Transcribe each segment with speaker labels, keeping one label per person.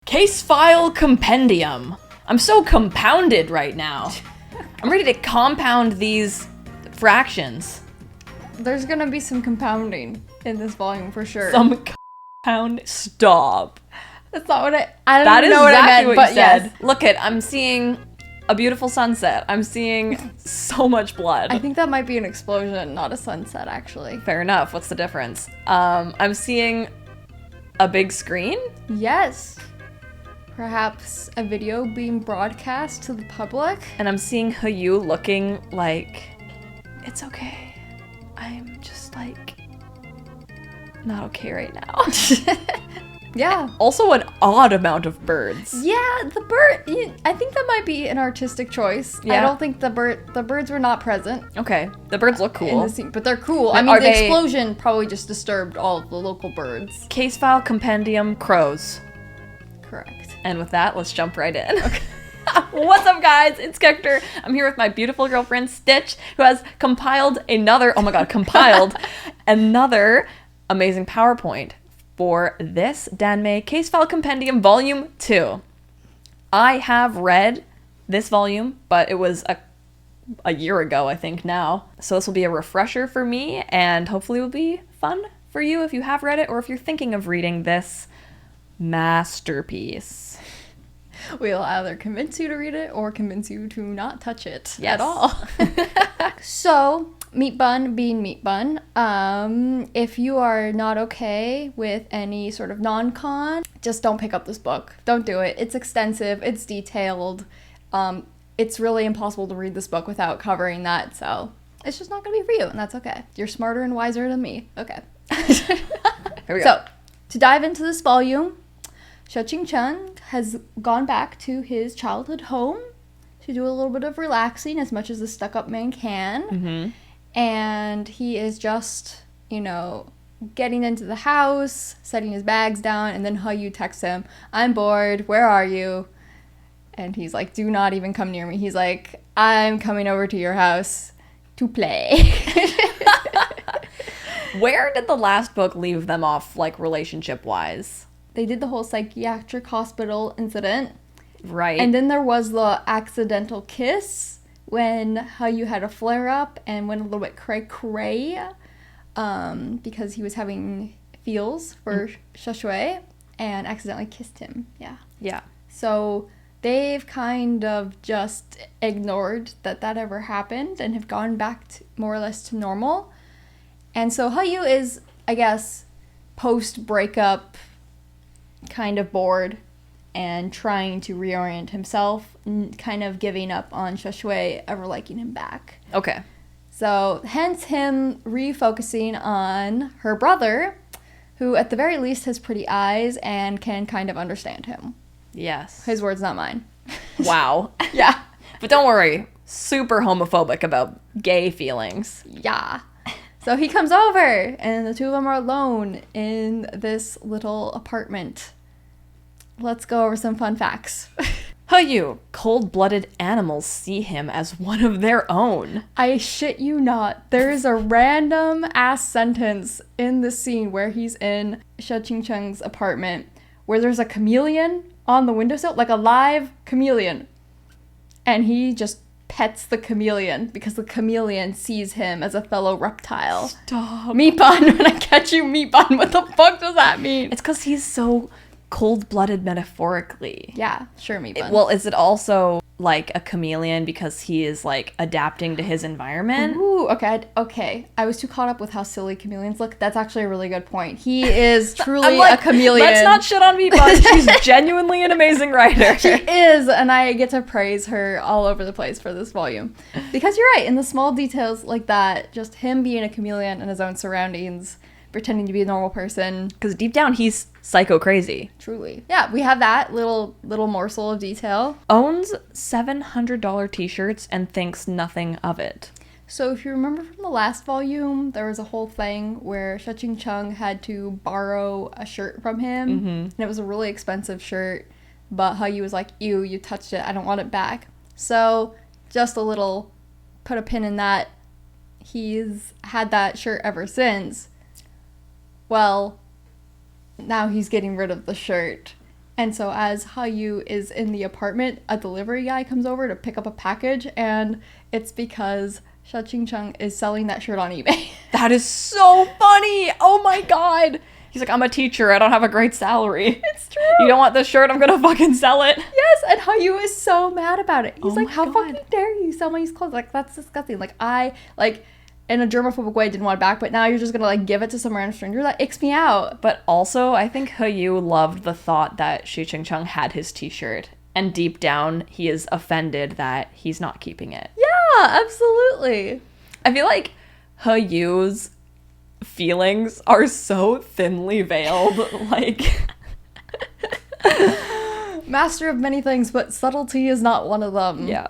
Speaker 1: Case File Compendium. I'm so compounded right now. I'm ready to compound these fractions.
Speaker 2: There's gonna be some compounding in this volume for sure.
Speaker 1: Some compound. Stop.
Speaker 2: That's not what I don't even know what I meant, but yes.
Speaker 1: Look I'm seeing a beautiful sunset. I'm seeing so much blood.
Speaker 2: I think that might be an explosion, not a sunset, actually.
Speaker 1: Fair enough. What's the difference? I'm seeing a big screen?
Speaker 2: Yes. Perhaps a video being broadcast to the public.
Speaker 1: And I'm seeing Hayu looking like, it's okay. I'm just like, not okay right now.
Speaker 2: Yeah.
Speaker 1: Also an odd amount of birds.
Speaker 2: Yeah, the bird, I think that might be an artistic choice. Yeah. I don't think the birds were not present.
Speaker 1: Okay. The birds look cool.
Speaker 2: In the scene, but they're cool. I mean, the explosion probably just disturbed all of the local birds.
Speaker 1: Case File Compendium crows.
Speaker 2: Correct.
Speaker 1: And with that, let's jump right in. Okay. What's up, guys? It's Hector. I'm here with my beautiful girlfriend, Stitch, who has compiled another amazing PowerPoint for this Danmei Case File Compendium Volume 2. I have read this volume, but it was a year ago, I think, now. So this will be a refresher for me, and hopefully will be fun for you if you have read it or if you're thinking of reading this masterpiece.
Speaker 2: We'll either convince you to read it or convince you to not touch it at all. So, Meat Bun being Meat Bun, if you are not okay with any sort of non-con, just don't pick up this book. Don't do it. It's extensive. It's detailed. It's really impossible to read this book without covering that, so it's just not going to be for you, and that's okay. You're smarter and wiser than me. Okay.
Speaker 1: Here we go.
Speaker 2: So, to dive into this volume, Xie Qingcheng has gone back to his childhood home to do a little bit of relaxing as much as the stuck-up man can.
Speaker 1: Mm-hmm.
Speaker 2: And he is just, getting into the house, setting his bags down, and then Hayu texts him, "I'm bored, where are you?" And he's like, "Do not even come near me." He's like, "I'm coming over to your house to play."
Speaker 1: Where did the last book leave them off, relationship-wise?
Speaker 2: They did the whole psychiatric hospital incident.
Speaker 1: Right.
Speaker 2: And then there was the accidental kiss when Hayu had a flare-up and went a little bit cray-cray because he was having feels for Xie and accidentally kissed him. Yeah.
Speaker 1: Yeah.
Speaker 2: So they've kind of just ignored that ever happened and have gone back to, more or less to normal. And so Hayu is, I guess, post-breakup kind of bored and trying to reorient himself, kind of giving up on Xie ever liking him back.
Speaker 1: Okay.
Speaker 2: So, hence him refocusing on her brother, who at the very least has pretty eyes and can kind of understand him.
Speaker 1: Yes.
Speaker 2: His words, not mine.
Speaker 1: Wow.
Speaker 2: Yeah.
Speaker 1: But don't worry, super homophobic about gay feelings.
Speaker 2: Yeah. So he comes over, and the two of them are alone in this little apartment. Let's go over some fun facts.
Speaker 1: Hayu, cold-blooded animals see him as one of their own.
Speaker 2: I shit you not. There is a random-ass sentence in the scene where he's in Xie Qingcheng's apartment where there's a chameleon on the windowsill, like a live chameleon. And he just pets the chameleon because the chameleon sees him as a fellow reptile.
Speaker 1: Stop.
Speaker 2: Meat Bun, when I catch you, Meat Bun, what the fuck does that mean?
Speaker 1: It's because he's so cold-blooded metaphorically.
Speaker 2: Yeah, sure, Meat Bun.
Speaker 1: Well, is it also like a chameleon because he is adapting to his environment?
Speaker 2: Ooh, okay. I was too caught up with how silly chameleons look. That's actually a really good point. He is truly a chameleon.
Speaker 1: Let's not shit on me, but she's genuinely an amazing writer.
Speaker 2: She is, and I get to praise her all over the place for this volume. Because you're right, in the small details like that, just him being a chameleon in his own surroundings, pretending to be a normal person.
Speaker 1: Because deep down, he's psycho crazy.
Speaker 2: Truly. Yeah, we have that little morsel of detail.
Speaker 1: Owns $700 t-shirts and thinks nothing of it.
Speaker 2: So if you remember from the last volume, there was a whole thing where Xie Qingcheng had to borrow a shirt from him.
Speaker 1: Mm-hmm.
Speaker 2: And it was a really expensive shirt. But Hayu was like, ew, you touched it. I don't want it back. So just a little, put a pin in that. He's had that shirt ever since. Well, now he's getting rid of the shirt, And so as Hayu is in the apartment, a delivery guy comes over to pick up a package, and it's because Xie Qingcheng is selling that shirt on eBay.
Speaker 1: That is so funny. Oh my god. He's like, I'm a teacher. I don't have a great salary.
Speaker 2: It's true.
Speaker 1: You don't want this shirt? I'm gonna fucking sell it.
Speaker 2: Yes, and Hayu is so mad about it. He's
Speaker 1: Oh
Speaker 2: like,
Speaker 1: my
Speaker 2: how
Speaker 1: God.
Speaker 2: fucking dare you sell my used clothes? Like, that's disgusting. Like, I, like, in a germophobic way, didn't want it back, but now you're just gonna, like, give it to some random stranger? That icks me out.
Speaker 1: But also, I think Hayu loved the thought that Xie Qingcheng had his t-shirt. And deep down, he is offended that he's not keeping it.
Speaker 2: Yeah, absolutely.
Speaker 1: I feel like Hayu's feelings are so thinly veiled. Like,
Speaker 2: Master of many things, but subtlety is not one of them.
Speaker 1: yeah.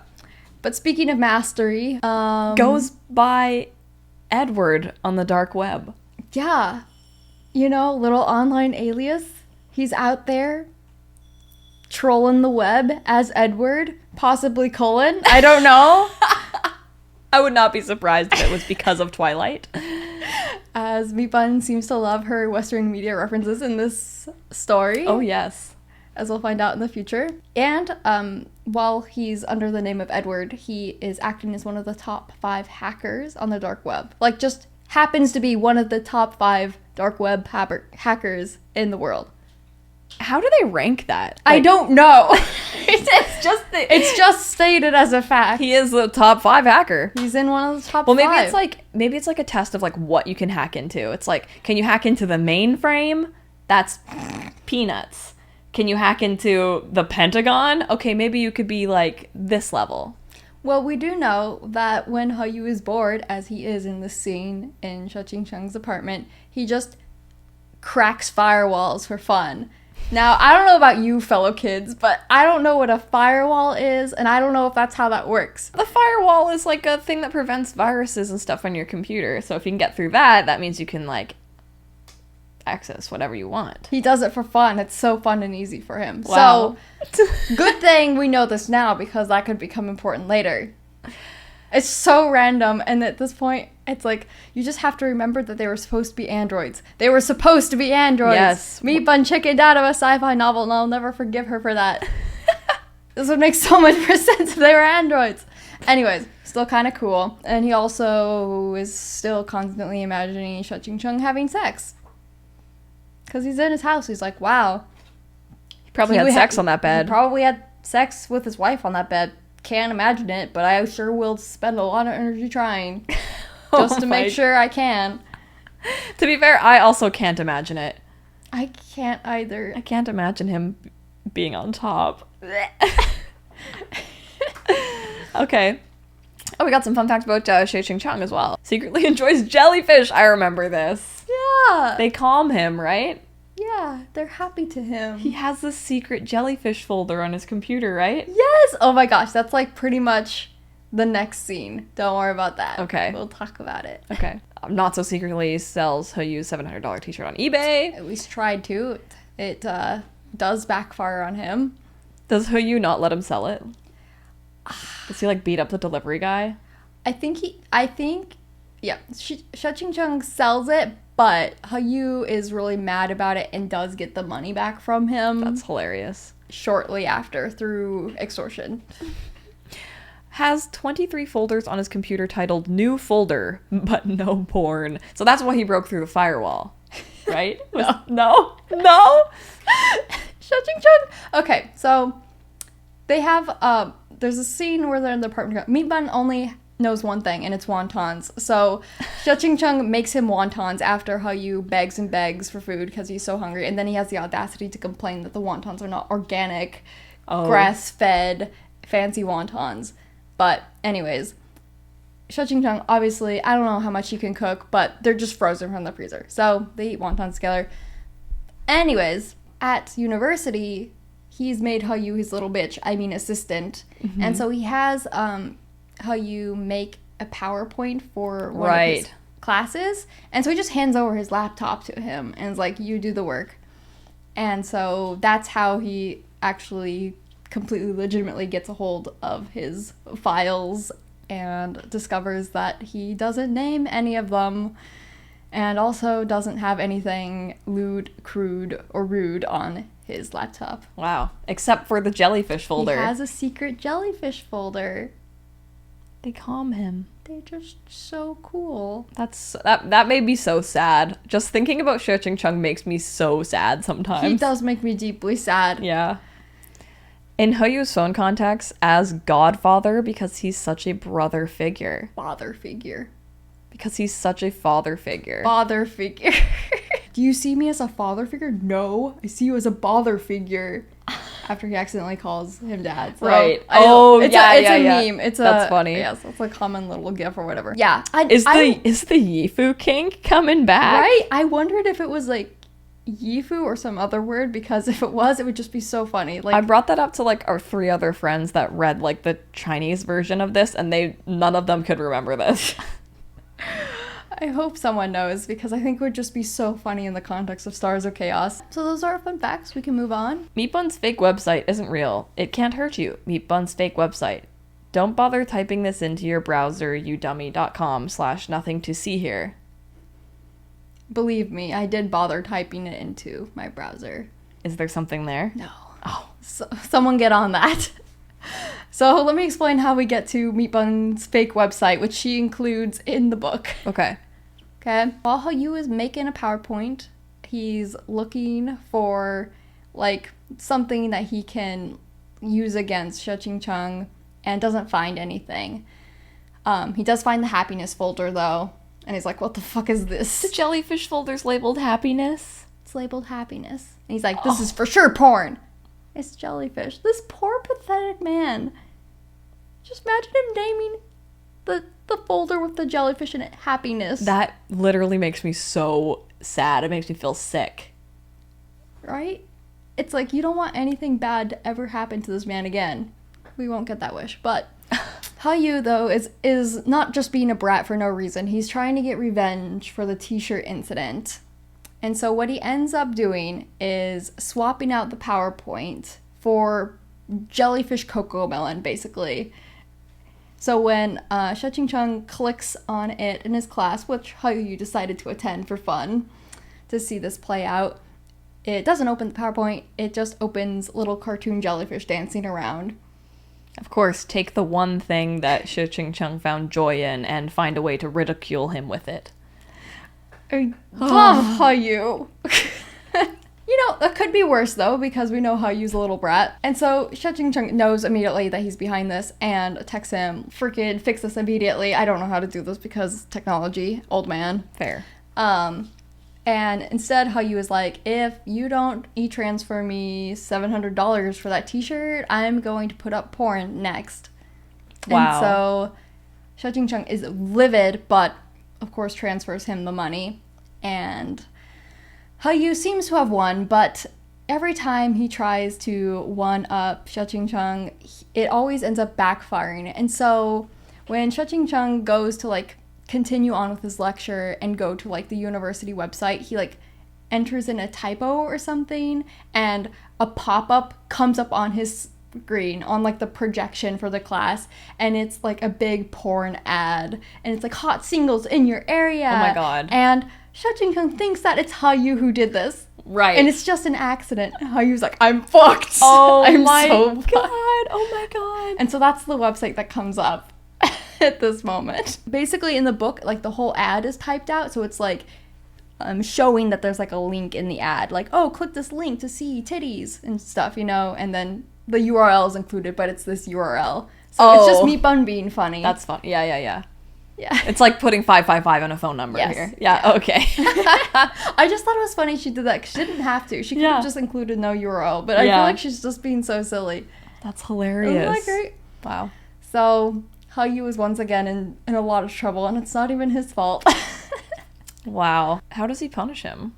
Speaker 2: But speaking of mastery,
Speaker 1: Goes by Edward on the dark web.
Speaker 2: yeah, you know, little online alias. He's out there trolling the web as Edward, possibly Colin. I don't know.
Speaker 1: I would not be surprised if it was because of Twilight.
Speaker 2: As Meatbun seems to love her Western media references in this story.
Speaker 1: Oh, yes.
Speaker 2: As we'll find out in the future. And while he's under the name of Edward, he is acting as one of the top 5 hackers on the dark web. Like, just happens to be one of the top 5 dark web hackers in the world.
Speaker 1: How do they rank that?
Speaker 2: I
Speaker 1: Like,
Speaker 2: don't know.
Speaker 1: it's
Speaker 2: It's just stated as a fact.
Speaker 1: he is the top 5 hacker.
Speaker 2: He's in one of the top
Speaker 1: Well,
Speaker 2: 5.
Speaker 1: maybe it's like a test of like what you can hack into. It's like, can you hack into the mainframe? That's peanuts. Can you hack into the Pentagon? Okay, maybe you could be like this level.
Speaker 2: Well, we do know that when Hayu is bored, as he is in this scene in Xie Qingcheng's apartment, he just cracks firewalls for fun. Now, I don't know about you fellow kids, but I don't know what a firewall is, and I don't know if that's how that works.
Speaker 1: The firewall is like a thing that prevents viruses and stuff on your computer. So if you can get through that, that means you can like access whatever you want.
Speaker 2: He does it for fun. It's so fun and easy for him.
Speaker 1: Wow.
Speaker 2: So, good thing we know this now, because that could become important later. It's so random, and at this point, it's like, you just have to remember that they were supposed to be androids. They were supposed to be androids.
Speaker 1: Yes.
Speaker 2: Meatbun chickened out of a sci-fi novel, and I'll never forgive her for that. This would make so much more sense if they were androids. Anyways, still kind of cool. And he also is still constantly imagining Xie Qingcheng having sex. Because he's in his house. He's like, wow.
Speaker 1: He probably had sex on that bed.
Speaker 2: He probably had sex with his wife on that bed. Can't imagine it, but I sure will spend a lot of energy trying. Just to make sure I can.
Speaker 1: To be fair, I also can't imagine it.
Speaker 2: I can't either.
Speaker 1: I can't imagine him being on top. Okay. Oh, we got some fun facts about Xie Qingcheng as well. Secretly enjoys jellyfish. I remember this.
Speaker 2: Yeah.
Speaker 1: They calm him, right?
Speaker 2: Yeah, they're happy to him.
Speaker 1: He has this secret jellyfish folder on his computer, right?
Speaker 2: Yes! Oh my gosh, that's like pretty much the next scene. Don't worry about that.
Speaker 1: Okay.
Speaker 2: We'll talk about it.
Speaker 1: Okay. Not so secretly sells Hayu's $700 t-shirt on eBay.
Speaker 2: At least tried to. It does backfire on him.
Speaker 1: Does Hayu not let him sell it? Does he like beat up the delivery guy?
Speaker 2: Yeah. Xie Qingcheng sells it, but Hayu is really mad about it and does get the money back from him.
Speaker 1: That's hilarious.
Speaker 2: Shortly after through extortion.
Speaker 1: Has 23 folders on his computer titled New Folder, but no porn. So that's why he broke through the firewall, right? No?
Speaker 2: Xie Qingcheng? Okay, so they have, there's a scene where they're in the apartment. Meatbun only knows one thing, and it's wontons. So Xie Qingcheng makes him wontons after Hayu begs and begs for food because he's so hungry, and then he has the audacity to complain that the wontons are not organic, grass-fed, fancy wontons. But anyways, Xie Qingcheng, obviously, I don't know how much he can cook, but they're just frozen from the freezer. So they eat wontons together. Anyways, at university, he's made Hayu his little bitch, assistant. Mm-hmm. And so he has Hayu make a PowerPoint for one of his classes. And so he just hands over his laptop to him and is like, you do the work. And so that's how he actually completely legitimately gets a hold of his files and discovers that he doesn't name any of them and also doesn't have anything lewd, crude, or rude on his laptop.
Speaker 1: Wow. Except for the jellyfish folder.
Speaker 2: He has a secret jellyfish folder.
Speaker 1: They calm him.
Speaker 2: They're just so cool.
Speaker 1: That made me so sad. Just thinking about Xie Qingcheng makes me so sad sometimes.
Speaker 2: He does make me deeply sad.
Speaker 1: Yeah. In Heyu's phone contacts as godfather because he's such a brother figure.
Speaker 2: Father figure.
Speaker 1: Because he's such a father figure.
Speaker 2: Father figure. Do you see me as a father figure? No, I see you as a bother figure. After he accidentally calls him dad. So
Speaker 1: right.
Speaker 2: It's a meme.
Speaker 1: That's funny.
Speaker 2: Yes, it's a common little gif or whatever. Yeah.
Speaker 1: Is the Yifu kink coming back?
Speaker 2: Right? I wondered if it was like Yifu or some other word, because if it was, it would just be so funny. Like,
Speaker 1: I brought that up to like our 3 other friends that read like the Chinese version of this, and none of them could remember this.
Speaker 2: I hope someone knows, because I think it would just be so funny in the context of Stars of Chaos. So those are our fun facts. We can move on.
Speaker 1: Meatbun's fake website isn't real. It can't hurt you. Meatbun's fake website. Don't bother typing this into your browser, youdummy.com/nothing to see here.
Speaker 2: Believe me, I did bother typing it into my browser.
Speaker 1: Is there something there?
Speaker 2: No.
Speaker 1: Oh.
Speaker 2: So, someone get on that. So let me explain how we get to Meatbun's fake website, which she includes in the book.
Speaker 1: Okay.
Speaker 2: Okay. While Heyou is making a PowerPoint, he's looking for like something that he can use against Xie Qingcheng and doesn't find anything. He does find the happiness folder though, and he's like, what the fuck is this?
Speaker 1: The jellyfish folder's labeled happiness.
Speaker 2: It's labeled happiness. And he's like, this is for sure porn. It's jellyfish. This poor pathetic man. Just imagine him naming the folder with the jellyfish in it happiness.
Speaker 1: That literally makes me so sad. It makes me feel sick.
Speaker 2: Right? It's like, you don't want anything bad to ever happen to this man again. We won't get that wish. But Heyou, though, is not just being a brat for no reason. He's trying to get revenge for the t-shirt incident. And so what he ends up doing is swapping out the PowerPoint for jellyfish cocoa melon, basically. So when Xie Qingcheng clicks on it in his class, which Heyou decided to attend for fun to see this play out, it doesn't open the PowerPoint, it just opens little cartoon jellyfish dancing around.
Speaker 1: Of course, take the one thing that Xie Qingcheng found joy in and find a way to ridicule him with it.
Speaker 2: I love Heyou. You know, that could be worse, though, because we know Heyou's a little brat. And so Xie Qingcheng knows immediately that he's behind this and texts him, freaking fix this immediately. I don't know how to do this because technology, old man.
Speaker 1: Fair.
Speaker 2: And instead, Heyou is like, if you don't e-transfer me $700 for that t-shirt, I'm going to put up porn next.
Speaker 1: Wow.
Speaker 2: And so Xie Qingcheng is livid, but of course transfers him the money. And Heyou seems to have won, but every time he tries to one-up Xie Qingcheng, it always ends up backfiring. And so when Xie Qingcheng goes to like continue on with his lecture and go to like the university website, he like enters in a typo or something, and a pop-up comes up on his screen on like the projection for the class, and it's like a big porn ad, and it's like hot singles in your area.
Speaker 1: Oh my god.
Speaker 2: And Xie Qingcheng thinks that it's Heyou who did this.
Speaker 1: Right.
Speaker 2: And it's just an accident. Heyou's like, I'm fucked.
Speaker 1: Oh
Speaker 2: I'm
Speaker 1: my
Speaker 2: so
Speaker 1: god.
Speaker 2: fucked.
Speaker 1: Oh my god.
Speaker 2: And so that's the website that comes up at this moment. Basically in the book, like the whole ad is typed out, so it's like showing that there's like a link in the ad, like, oh, click this link to see titties and stuff, you know, and then the URL is included, but it's this URL. So it's just Meatbun being funny.
Speaker 1: That's fun. Yeah.
Speaker 2: Yeah.
Speaker 1: It's like putting 555 on a phone number here. Yeah. Okay.
Speaker 2: I just thought it was funny she did that, because she didn't have to. She could have just included no URL, but I feel like she's just being so silly.
Speaker 1: That's hilarious.
Speaker 2: Isn't that great?
Speaker 1: Wow.
Speaker 2: So Heyou is once again in a lot of trouble, and it's not even his fault.
Speaker 1: Wow. How does he punish him?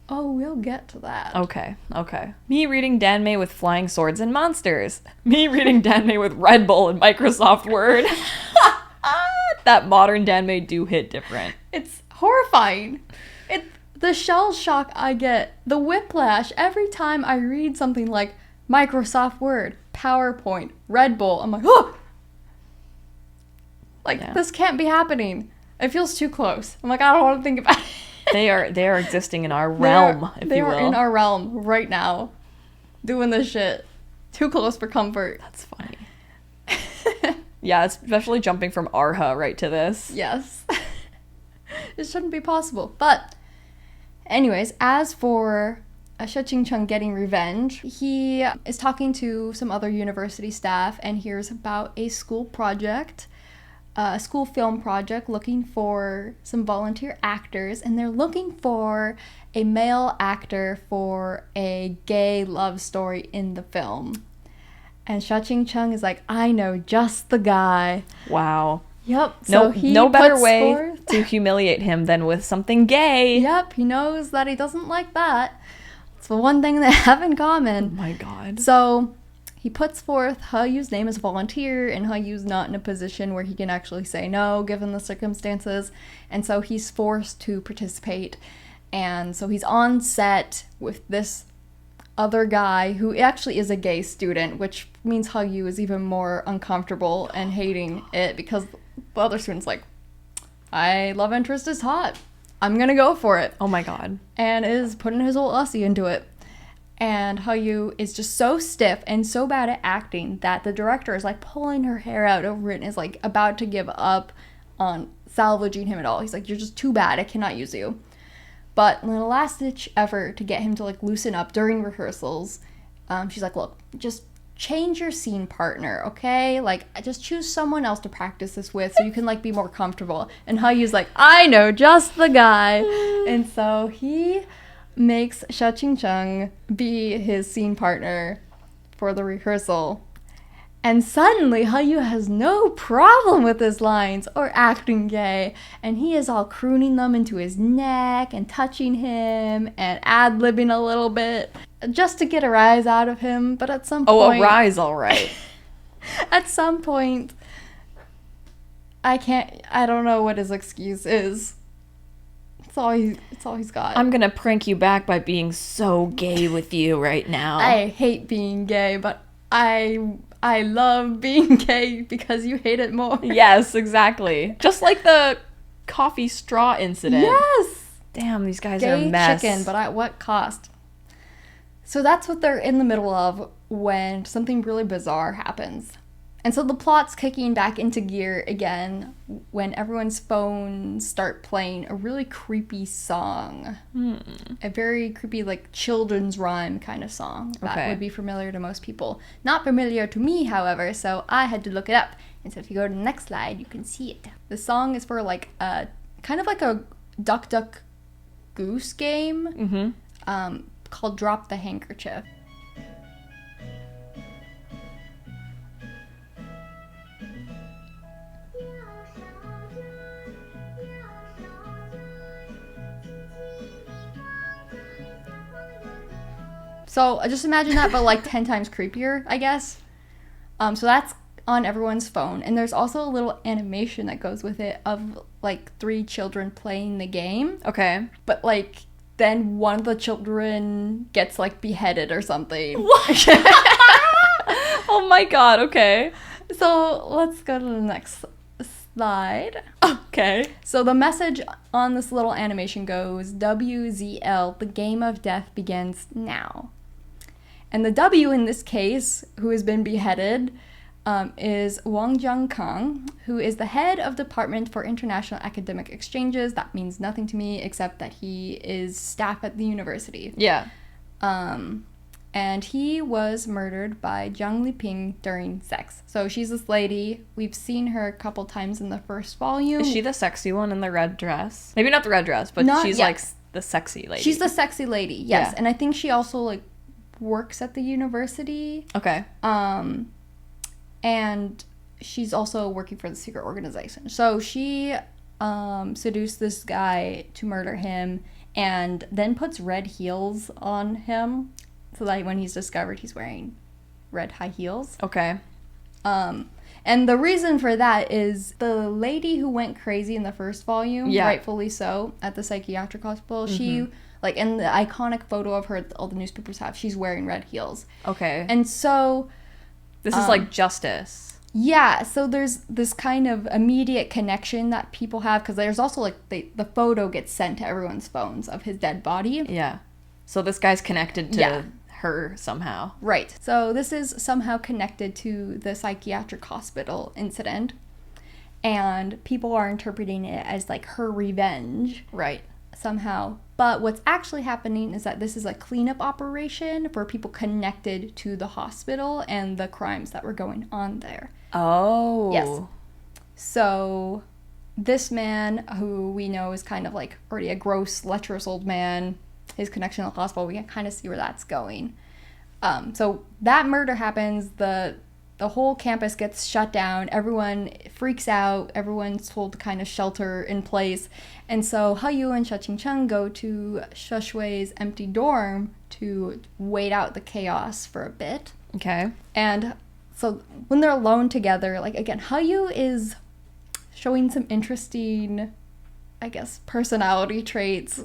Speaker 2: Oh, we'll get to that.
Speaker 1: Okay. Me reading Danmei with flying swords and monsters. Me reading Danmei with Red Bull and Microsoft Word. That modern Danmei do hit different.
Speaker 2: It's horrifying. The shell shock I get, the whiplash every time I read something like Microsoft Word, PowerPoint, Red Bull. I'm like, oh! This can't be happening. It feels too close. I'm like, I don't want to think about it.
Speaker 1: They are existing in our realm, if
Speaker 2: they
Speaker 1: you
Speaker 2: are
Speaker 1: will.
Speaker 2: in our realm right now, doing this shit. Too close for comfort.
Speaker 1: That's funny. Yeah, especially jumping from Arha right to this.
Speaker 2: Yes. It shouldn't be possible. But anyways, as for Xie Qingcheng getting revenge, he is talking to some other university staff and hears about a school project, a school film project looking for some volunteer actors, and they're looking for a male actor for a gay love story in the film. And Xie Qingcheng is like, I know just the guy.
Speaker 1: Wow.
Speaker 2: Yep.
Speaker 1: No better way to humiliate him than with something gay.
Speaker 2: Yep, he knows that he doesn't like that. It's the one thing they have in common.
Speaker 1: Oh my god.
Speaker 2: So he puts forth He Yu's name as a volunteer, and He Yu's not in a position where he can actually say no, given the circumstances. And so he's forced to participate. And so he's on set with this other guy who actually is a gay student, which means He Yu is even more uncomfortable and hating it because the other student's like, I love interest is hot. I'm gonna go for it.
Speaker 1: Oh my god.
Speaker 2: And is putting his whole Aussie into it. And He Yu is just so stiff and so bad at acting that the director is like pulling her hair out over it and is like about to give up on salvaging him at all. He's like, you're just too bad. I cannot use you. But in the last ditch effort to get him to like loosen up during rehearsals, she's like, look, just change your scene partner, okay? Like, just choose someone else to practice this with so you can like be more comfortable. And He Yu's like, I know just the guy. And so he makes Xie Qingcheng be his scene partner for the rehearsal. And suddenly, He Yu has no problem with his lines or acting gay. And he is all crooning them into his neck and touching him and ad-libbing a little bit just to get a rise out of him. But at some point...
Speaker 1: Oh, a rise, all right.
Speaker 2: At some point, I don't know what his excuse is. It's all he's got.
Speaker 1: I'm gonna prank you back by being so gay with you right now.
Speaker 2: I hate being gay, but I love being gay because you hate it more.
Speaker 1: Yes, exactly. Just like the coffee straw incident.
Speaker 2: Yes!
Speaker 1: Damn, these guys are a
Speaker 2: Gay
Speaker 1: mess.
Speaker 2: chicken, but at what cost? So that's what they're in the middle of when something really bizarre happens. And so the plot's kicking back into gear again when everyone's phones start playing a really creepy song. A very creepy, like, children's rhyme kind of song that would be familiar to most people. Not familiar to me, however, so I had to look it up. And so if you go to the next slide, you can see it. The song is for, like, a kind of like a Duck Duck Goose game called Drop the Handkerchief. So just imagine that, but like 10 times creepier, I guess. So that's on everyone's phone. And there's also a little animation that goes with it of like 3 children playing the game.
Speaker 1: Okay.
Speaker 2: But like then one of the children gets like beheaded or something.
Speaker 1: What? Oh my god, okay.
Speaker 2: So let's go to the next slide.
Speaker 1: Okay.
Speaker 2: So the message on this little animation goes, WZL, the game of death begins now. And the W in this case, who has been beheaded, is Wang Jiangkang, who is the head of Department for International Academic Exchanges. That means nothing to me except that he is staff at the university.
Speaker 1: Yeah.
Speaker 2: And he was murdered by Zhang Liping during sex. So she's this lady. We've seen her a couple times in the first volume.
Speaker 1: Is she the sexy one in the red dress? Maybe not the red dress, but she's like the sexy lady.
Speaker 2: She's the sexy lady, yes.
Speaker 1: Yeah.
Speaker 2: And I think she also like works at the university.
Speaker 1: Okay.
Speaker 2: And she's also working for the secret organization. So she seduced this guy to murder him and then puts red heels on him so that when he's discovered, he's wearing red high heels.
Speaker 1: Okay.
Speaker 2: And the reason for that is the lady who went crazy in the first volume, rightfully so, at the psychiatric hospital, she, like, in the iconic photo of her that all the newspapers have, she's wearing red heels.
Speaker 1: Okay.
Speaker 2: And so...
Speaker 1: This is like Justice.
Speaker 2: Yeah, so there's this kind of immediate connection that people have, because there's also like the photo gets sent to everyone's phones of his dead body.
Speaker 1: Yeah. So this guy's connected to
Speaker 2: Yeah.
Speaker 1: her somehow.
Speaker 2: Right. So this is somehow connected to the psychiatric hospital incident, and people are interpreting it as like her revenge
Speaker 1: Right.
Speaker 2: somehow. But what's actually happening is that this is a cleanup operation for people connected to the hospital and the crimes that were going on there.
Speaker 1: Oh.
Speaker 2: Yes. So this man, who we know is kind of like already a gross, lecherous old man, his connection to the hospital, we can kind of see where that's going. So that murder happens, the whole campus gets shut down, everyone freaks out, everyone's told to kind of shelter in place, and so Hayu and Xie Qingcheng go to Shui's empty dorm to wait out the chaos for a bit.
Speaker 1: Okay.
Speaker 2: And so when they're alone together, like again, Hayu is showing some interesting, I guess, personality traits,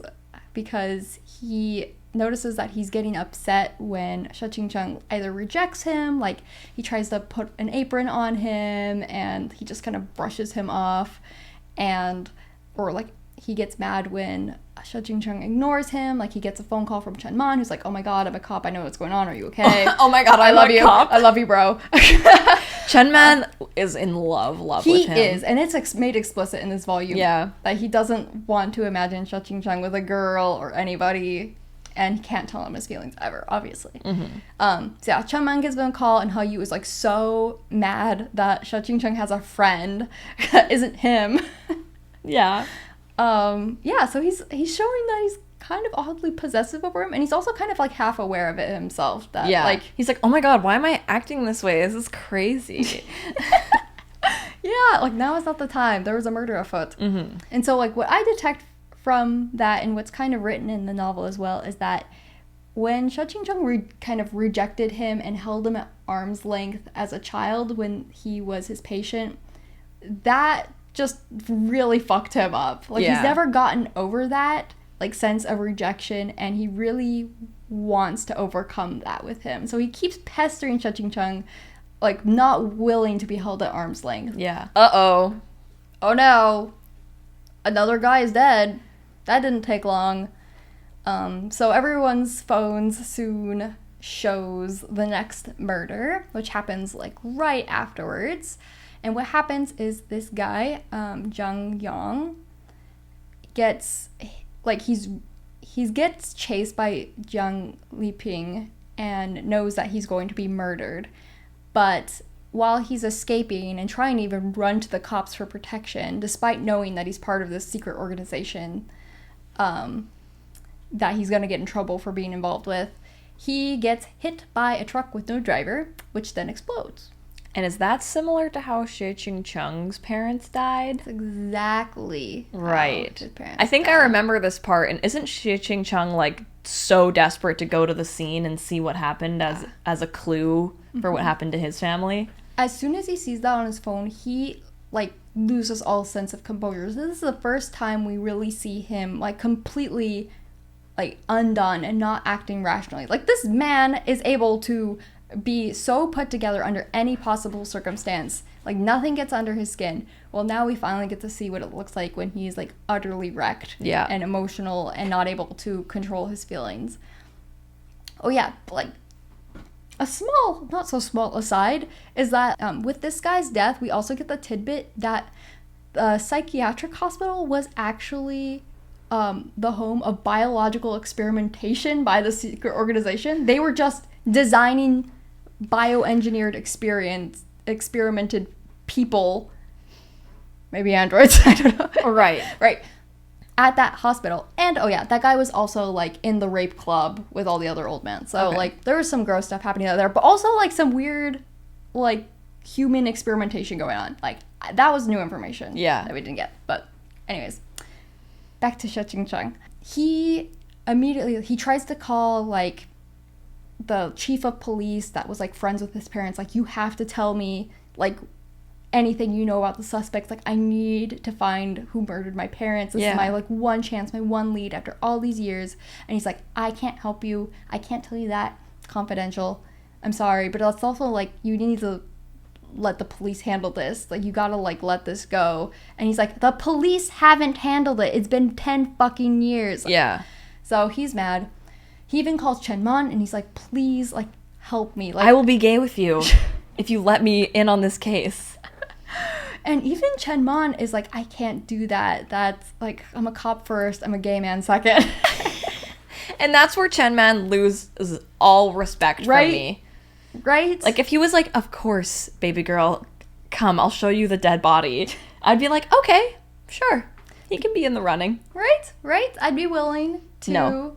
Speaker 2: because he notices that he's getting upset when Xie Qingcheng either rejects him, like he tries to put an apron on him and he just kind of brushes him off, or like he gets mad when Xie Qingcheng ignores him, like he gets a phone call from Chen Man, who's like, oh my god, I'm a cop, I know what's going on, are you okay?
Speaker 1: Oh my god, I love you. Cop.
Speaker 2: I love you, bro.
Speaker 1: Chen Man is in love with him.
Speaker 2: He is, and it's made explicit in this volume.
Speaker 1: Yeah.
Speaker 2: That he doesn't want to imagine Xie Qingcheng with a girl or anybody, and he can't tell him his feelings ever, obviously. So yeah, Chen Man gives him a call, and Hayu is like so mad that Xie Qingcheng has a friend that isn't him.
Speaker 1: Yeah.
Speaker 2: Yeah, so he's showing that he's kind of oddly possessive over him, and he's also kind of like half aware of it himself, that like
Speaker 1: he's like, oh my god, why am I acting this way? This is crazy.
Speaker 2: yeah, like now is not the time, there was a murder afoot. And so like what I detect from that, and what's kind of written in the novel as well, is that when Xie Qingcheng kind of rejected him and held him at arm's length as a child when he was his patient, that just really fucked him up. Like he's never gotten over that like sense of rejection, and he really wants to overcome that with him. So he keeps pestering Xie Qingcheng, like not willing to be held at arm's length.
Speaker 1: Yeah. Uh-oh.
Speaker 2: Oh no, another guy is dead. That didn't take long. So everyone's phones soon shows the next murder, which happens like right afterwards. And what happens is this guy, Zhang Yang, gets like he gets chased by Jiang Liping and knows that he's going to be murdered. But while he's escaping and trying to even run to the cops for protection, despite knowing that he's part of this secret organization that he's going to get in trouble for being involved with, he gets hit by a truck with no driver, which then explodes.
Speaker 1: And is that similar to how Xie Qingcheng's parents died?
Speaker 2: That's exactly
Speaker 1: right.
Speaker 2: How his parents
Speaker 1: I think
Speaker 2: died.
Speaker 1: I remember this part. And isn't Xie Qingcheng like so desperate to go to the scene and see what happened as a clue for what happened to his family?
Speaker 2: As soon as he sees that on his phone, he like loses all sense of composure. So this is the first time we really see him like completely like undone and not acting rationally. Like this man is able to be so put together under any possible circumstance. Like nothing gets under his skin. Well, now we finally get to see what it looks like when he's like utterly wrecked and emotional and not able to control his feelings. Oh yeah, like a small, not so small aside is that with this guy's death, we also get the tidbit that the psychiatric hospital was actually the home of biological experimentation by the secret organization. They were just designing bioengineered experimented people, maybe androids, I don't know.
Speaker 1: Right.
Speaker 2: At that hospital. And oh yeah, that guy was also like in the rape club with all the other old men. So like there was some gross stuff happening out there, but also like some weird like human experimentation going on. Like that was new information that we didn't get. But anyways, back to Xie Qingcheng. He tries to call like the chief of police that was like friends with his parents, like, you have to tell me like anything you know about the suspects. Like I need to find who murdered my parents. This is my like one chance, my one lead after all these years. And he's like, I can't help you, I can't tell you that, it's confidential, I'm sorry. But it's also like you need to let the police handle this. Like, you gotta, like, let this go. And he's like, the police haven't handled it. It's been 10 fucking years.
Speaker 1: Yeah.
Speaker 2: So he's mad. He even calls Chenman, and he's like, please, like, help me. Like,
Speaker 1: I will be gay with you if you let me in on this case.
Speaker 2: And even Chenman is like, I can't do that. That's, like, I'm a cop first. I'm a gay man second.
Speaker 1: And that's where Chenman loses all respect for me.
Speaker 2: Right?
Speaker 1: Like, if he was like, of course, baby girl, come, I'll show you the dead body, I'd be like, okay, sure. He can be in the running.
Speaker 2: Right? I'd be willing to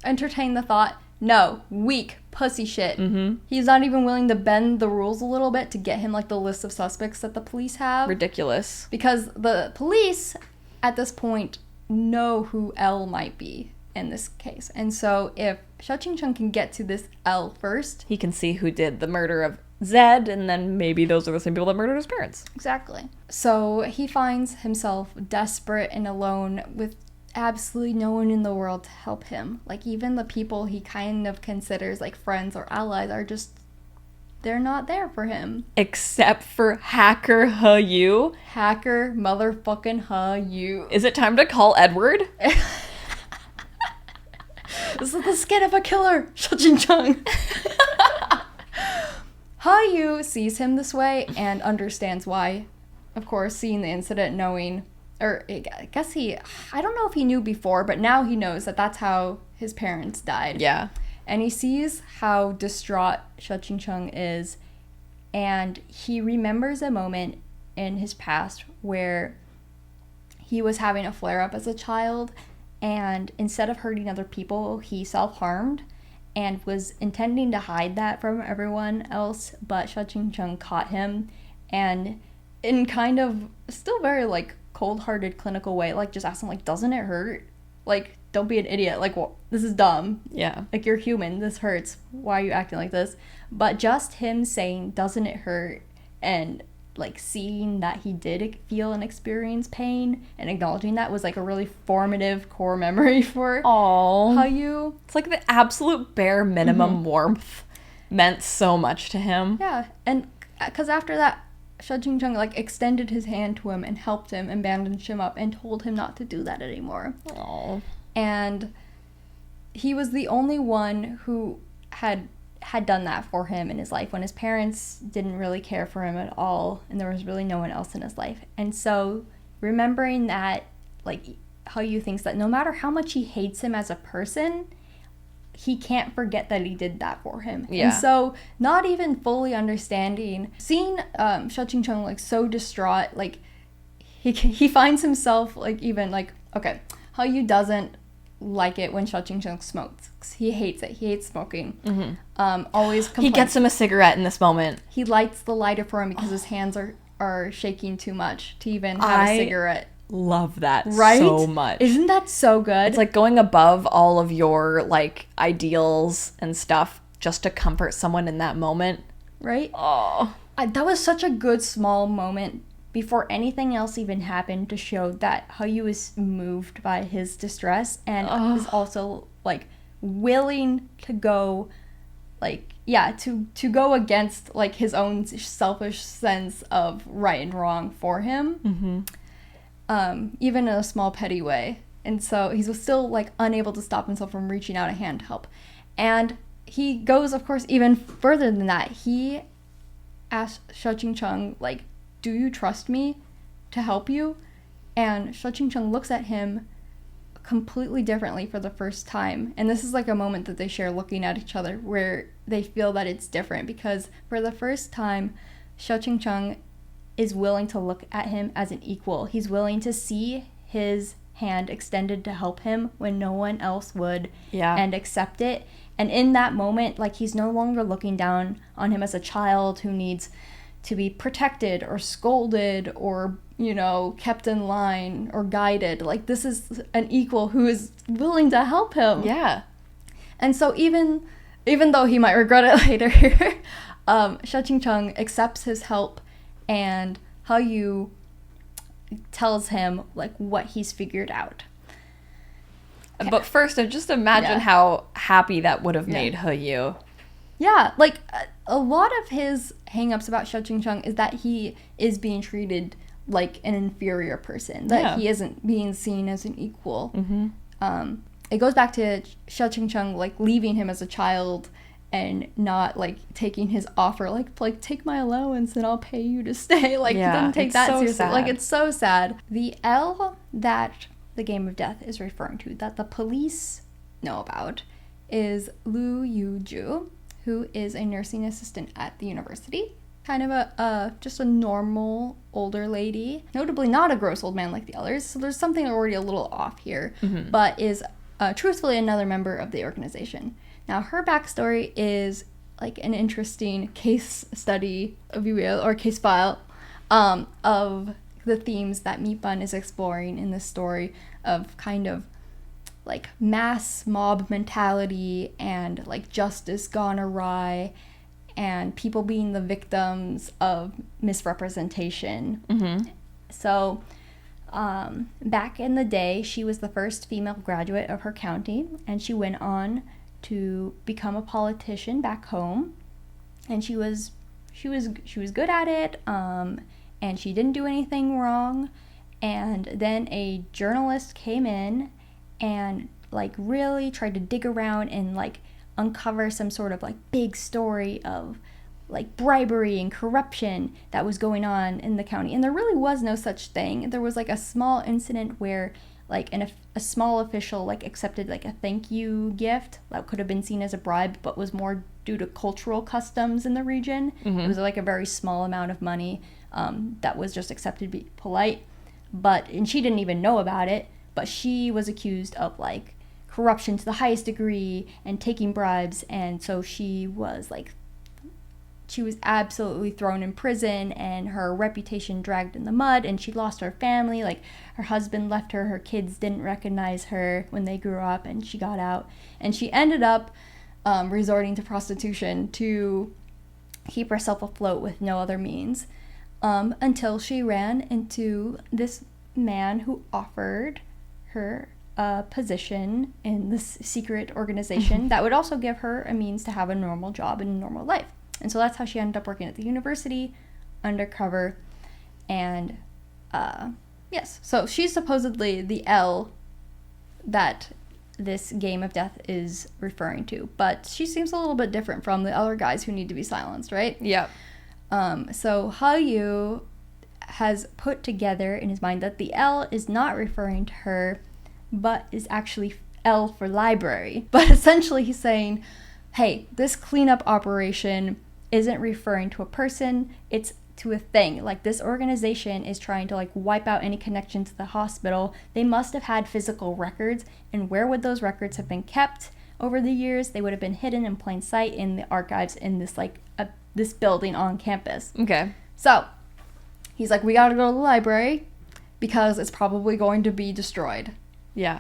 Speaker 2: entertain the thought. No, weak pussy shit.
Speaker 1: Mm-hmm.
Speaker 2: He's not even willing to bend the rules a little bit to get him, like, the list of suspects that the police have.
Speaker 1: Ridiculous.
Speaker 2: Because the police, at this point, know who L might be in this case. And so if Xie Qingcheng can get to this L first...
Speaker 1: he can see who did the murder of Zed, and then maybe those are the same people that murdered his parents.
Speaker 2: Exactly. So he finds himself desperate and alone with absolutely no one in the world to help him. Like, even the people he kind of considers, like, friends or allies are just... they're not there for him.
Speaker 1: Except for Hacker He Yu.
Speaker 2: Hacker motherfucking He Yu.
Speaker 1: Is it time to call Edward?
Speaker 2: This is the skin of a killer, Xie Qingcheng. He Yu sees him this way and understands why. Of course, seeing the incident, knowing, or I guess I don't know if he knew before, but now he knows that that's how his parents died.
Speaker 1: Yeah.
Speaker 2: And he sees how distraught Xie Qingcheng is, and he remembers a moment in his past where he was having a flare-up as a child, and instead of hurting other people, he self-harmed and was intending to hide that from everyone else, but Xie Qingcheng caught him, and in kind of still very, like, cold-hearted clinical way, like, just asked him, like, doesn't it hurt? Like, don't be an idiot. Like, well, this is dumb.
Speaker 1: Yeah.
Speaker 2: Like, you're human. This hurts. Why are you acting like this? But just him saying, doesn't it hurt? And, like, seeing that he did feel and experience pain and acknowledging that was, like, a really formative core memory for He Yu.
Speaker 1: It's like the absolute bare minimum warmth meant so much to him.
Speaker 2: Yeah. And because after that, Xie Qingcheng, like, extended his hand to him and helped him and bandaged him up and told him not to do that anymore.
Speaker 1: Aww.
Speaker 2: And he was the only one who had done that for him in his life when his parents didn't really care for him at all and there was really no one else in his life. And so remembering that, like, He Yu thinks that no matter how much he hates him as a person, he can't forget that he did that for him.
Speaker 1: Yeah.
Speaker 2: And so not even fully understanding, seeing Xie Qingcheng, like, so distraught, like, he finds himself, like, even, like, okay, He Yu doesn't like it when Xie Qingcheng smokes. He hates it. He hates smoking. Always complains.
Speaker 1: He gets him a cigarette in this moment.
Speaker 2: He lights the lighter for him because his hands are shaking too much to even have a cigarette.
Speaker 1: Love that
Speaker 2: Right?
Speaker 1: so much.
Speaker 2: Isn't that so good?
Speaker 1: It's like going above all of your, like, ideals and stuff just to comfort someone in that moment.
Speaker 2: Right?
Speaker 1: Oh.
Speaker 2: That was such a good small moment before anything else even happened to show that He Yu is moved by his distress and is also, like, willing to go, like, yeah, to go against, like, his own selfish sense of right and wrong for him. Even in a small petty way. And so he's still, like, unable to stop himself from reaching out a hand to help. And he goes, of course, even further than that. He asks Xie Qingcheng, like, do you trust me to help you? And Xie Qingcheng looks at him completely differently for the first time. And this is, like, a moment that they share looking at each other where they feel that it's different, because for the first time, Xie Qingcheng is willing to look at him as an equal. He's willing to see his hand extended to help him when no one else would, and accept it. And in that moment, like, he's no longer looking down on him as a child who needs to be protected or scolded or, you know, kept in line or guided. Like, this is an equal who is willing to help him.
Speaker 1: Yeah.
Speaker 2: And so even though he might regret it later, Xie Qingcheng accepts his help, and He Yu tells him, like, what he's figured out.
Speaker 1: Okay. But first, just imagine how happy that would have made He Yu.
Speaker 2: Yeah, like a lot of his hang-ups about Xie Qingcheng is that he is being treated like an inferior person, that he isn't being seen as an equal. It goes back to Xie Qingcheng like leaving him as a child and not like taking his offer, like take my allowance and I'll pay you to stay. Like he doesn't take that seriously. Sad. Like it's so sad. The L that the Game of Death is referring to, that the police know about, is Lu Yuju, who is a nursing assistant at the university. Kind of just a normal older lady, notably not a gross old man like the others. So there's something already a little off here, but is truthfully another member of the organization. Now, her backstory is like an interesting case study, if you will, or case file, of the themes that Meat Bun is exploring in this story of kind of like mass mob mentality and like justice gone awry and people being the victims of misrepresentation. So back in the day, she was the first female graduate of her county, and she went on to become a politician back home, and she was good at it, and she didn't do anything wrong. And then a journalist came in and like really tried to dig around and like uncover some sort of like big story of like bribery and corruption that was going on in the county, and there really was no such thing. There was like a small incident where like a small official like accepted like a thank you gift that could have been seen as a bribe, but was more due to cultural customs in the region. It was like a very small amount of money that was just accepted to be polite, and she didn't even know about it, but she was accused of like corruption to the highest degree and taking bribes, and so she was absolutely thrown in prison, and her reputation dragged in the mud, and she lost her family. Like her husband left her kids didn't recognize her when they grew up, and she got out, and she ended up resorting to prostitution to keep herself afloat with no other means, until she ran into this man who offered her a position in this secret organization that would also give her a means to have a normal job and a normal life. And so that's how she ended up working at the university, undercover, and yes. So she's supposedly the L that this Game of Death is referring to, but she seems a little bit different from the other guys who need to be silenced, right?
Speaker 1: Yep.
Speaker 2: So Hayu has put together in his mind that the L is not referring to her, but is actually L for library. But essentially he's saying, hey, this cleanup operation isn't referring to a person, it's to a thing. Like this organization is trying to like wipe out any connection to the hospital. They must have had physical records, and where would those records have been kept over the years? They would have been hidden in plain sight in the archives in this like this building on campus.
Speaker 1: Okay.
Speaker 2: So he's like, we gotta go to the library because it's probably going to be destroyed.
Speaker 1: Yeah.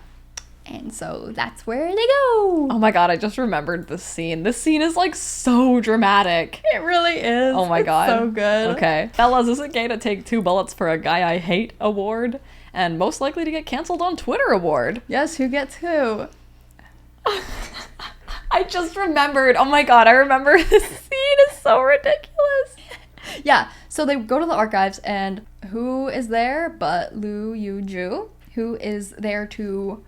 Speaker 2: And so that's where they go.
Speaker 1: Oh my god, I just remembered this scene. This scene is like so dramatic.
Speaker 2: It really is.
Speaker 1: Oh my god.
Speaker 2: So good.
Speaker 1: Okay. Fellas, is it gay to take 2 bullets for a guy I hate award? And most likely to get canceled on Twitter award?
Speaker 2: Yes, who gets who?
Speaker 1: I just remembered. Oh my god, I remember this scene is so ridiculous.
Speaker 2: Yeah, so they go to the archives, and who is there but Lu Yuju, who is there to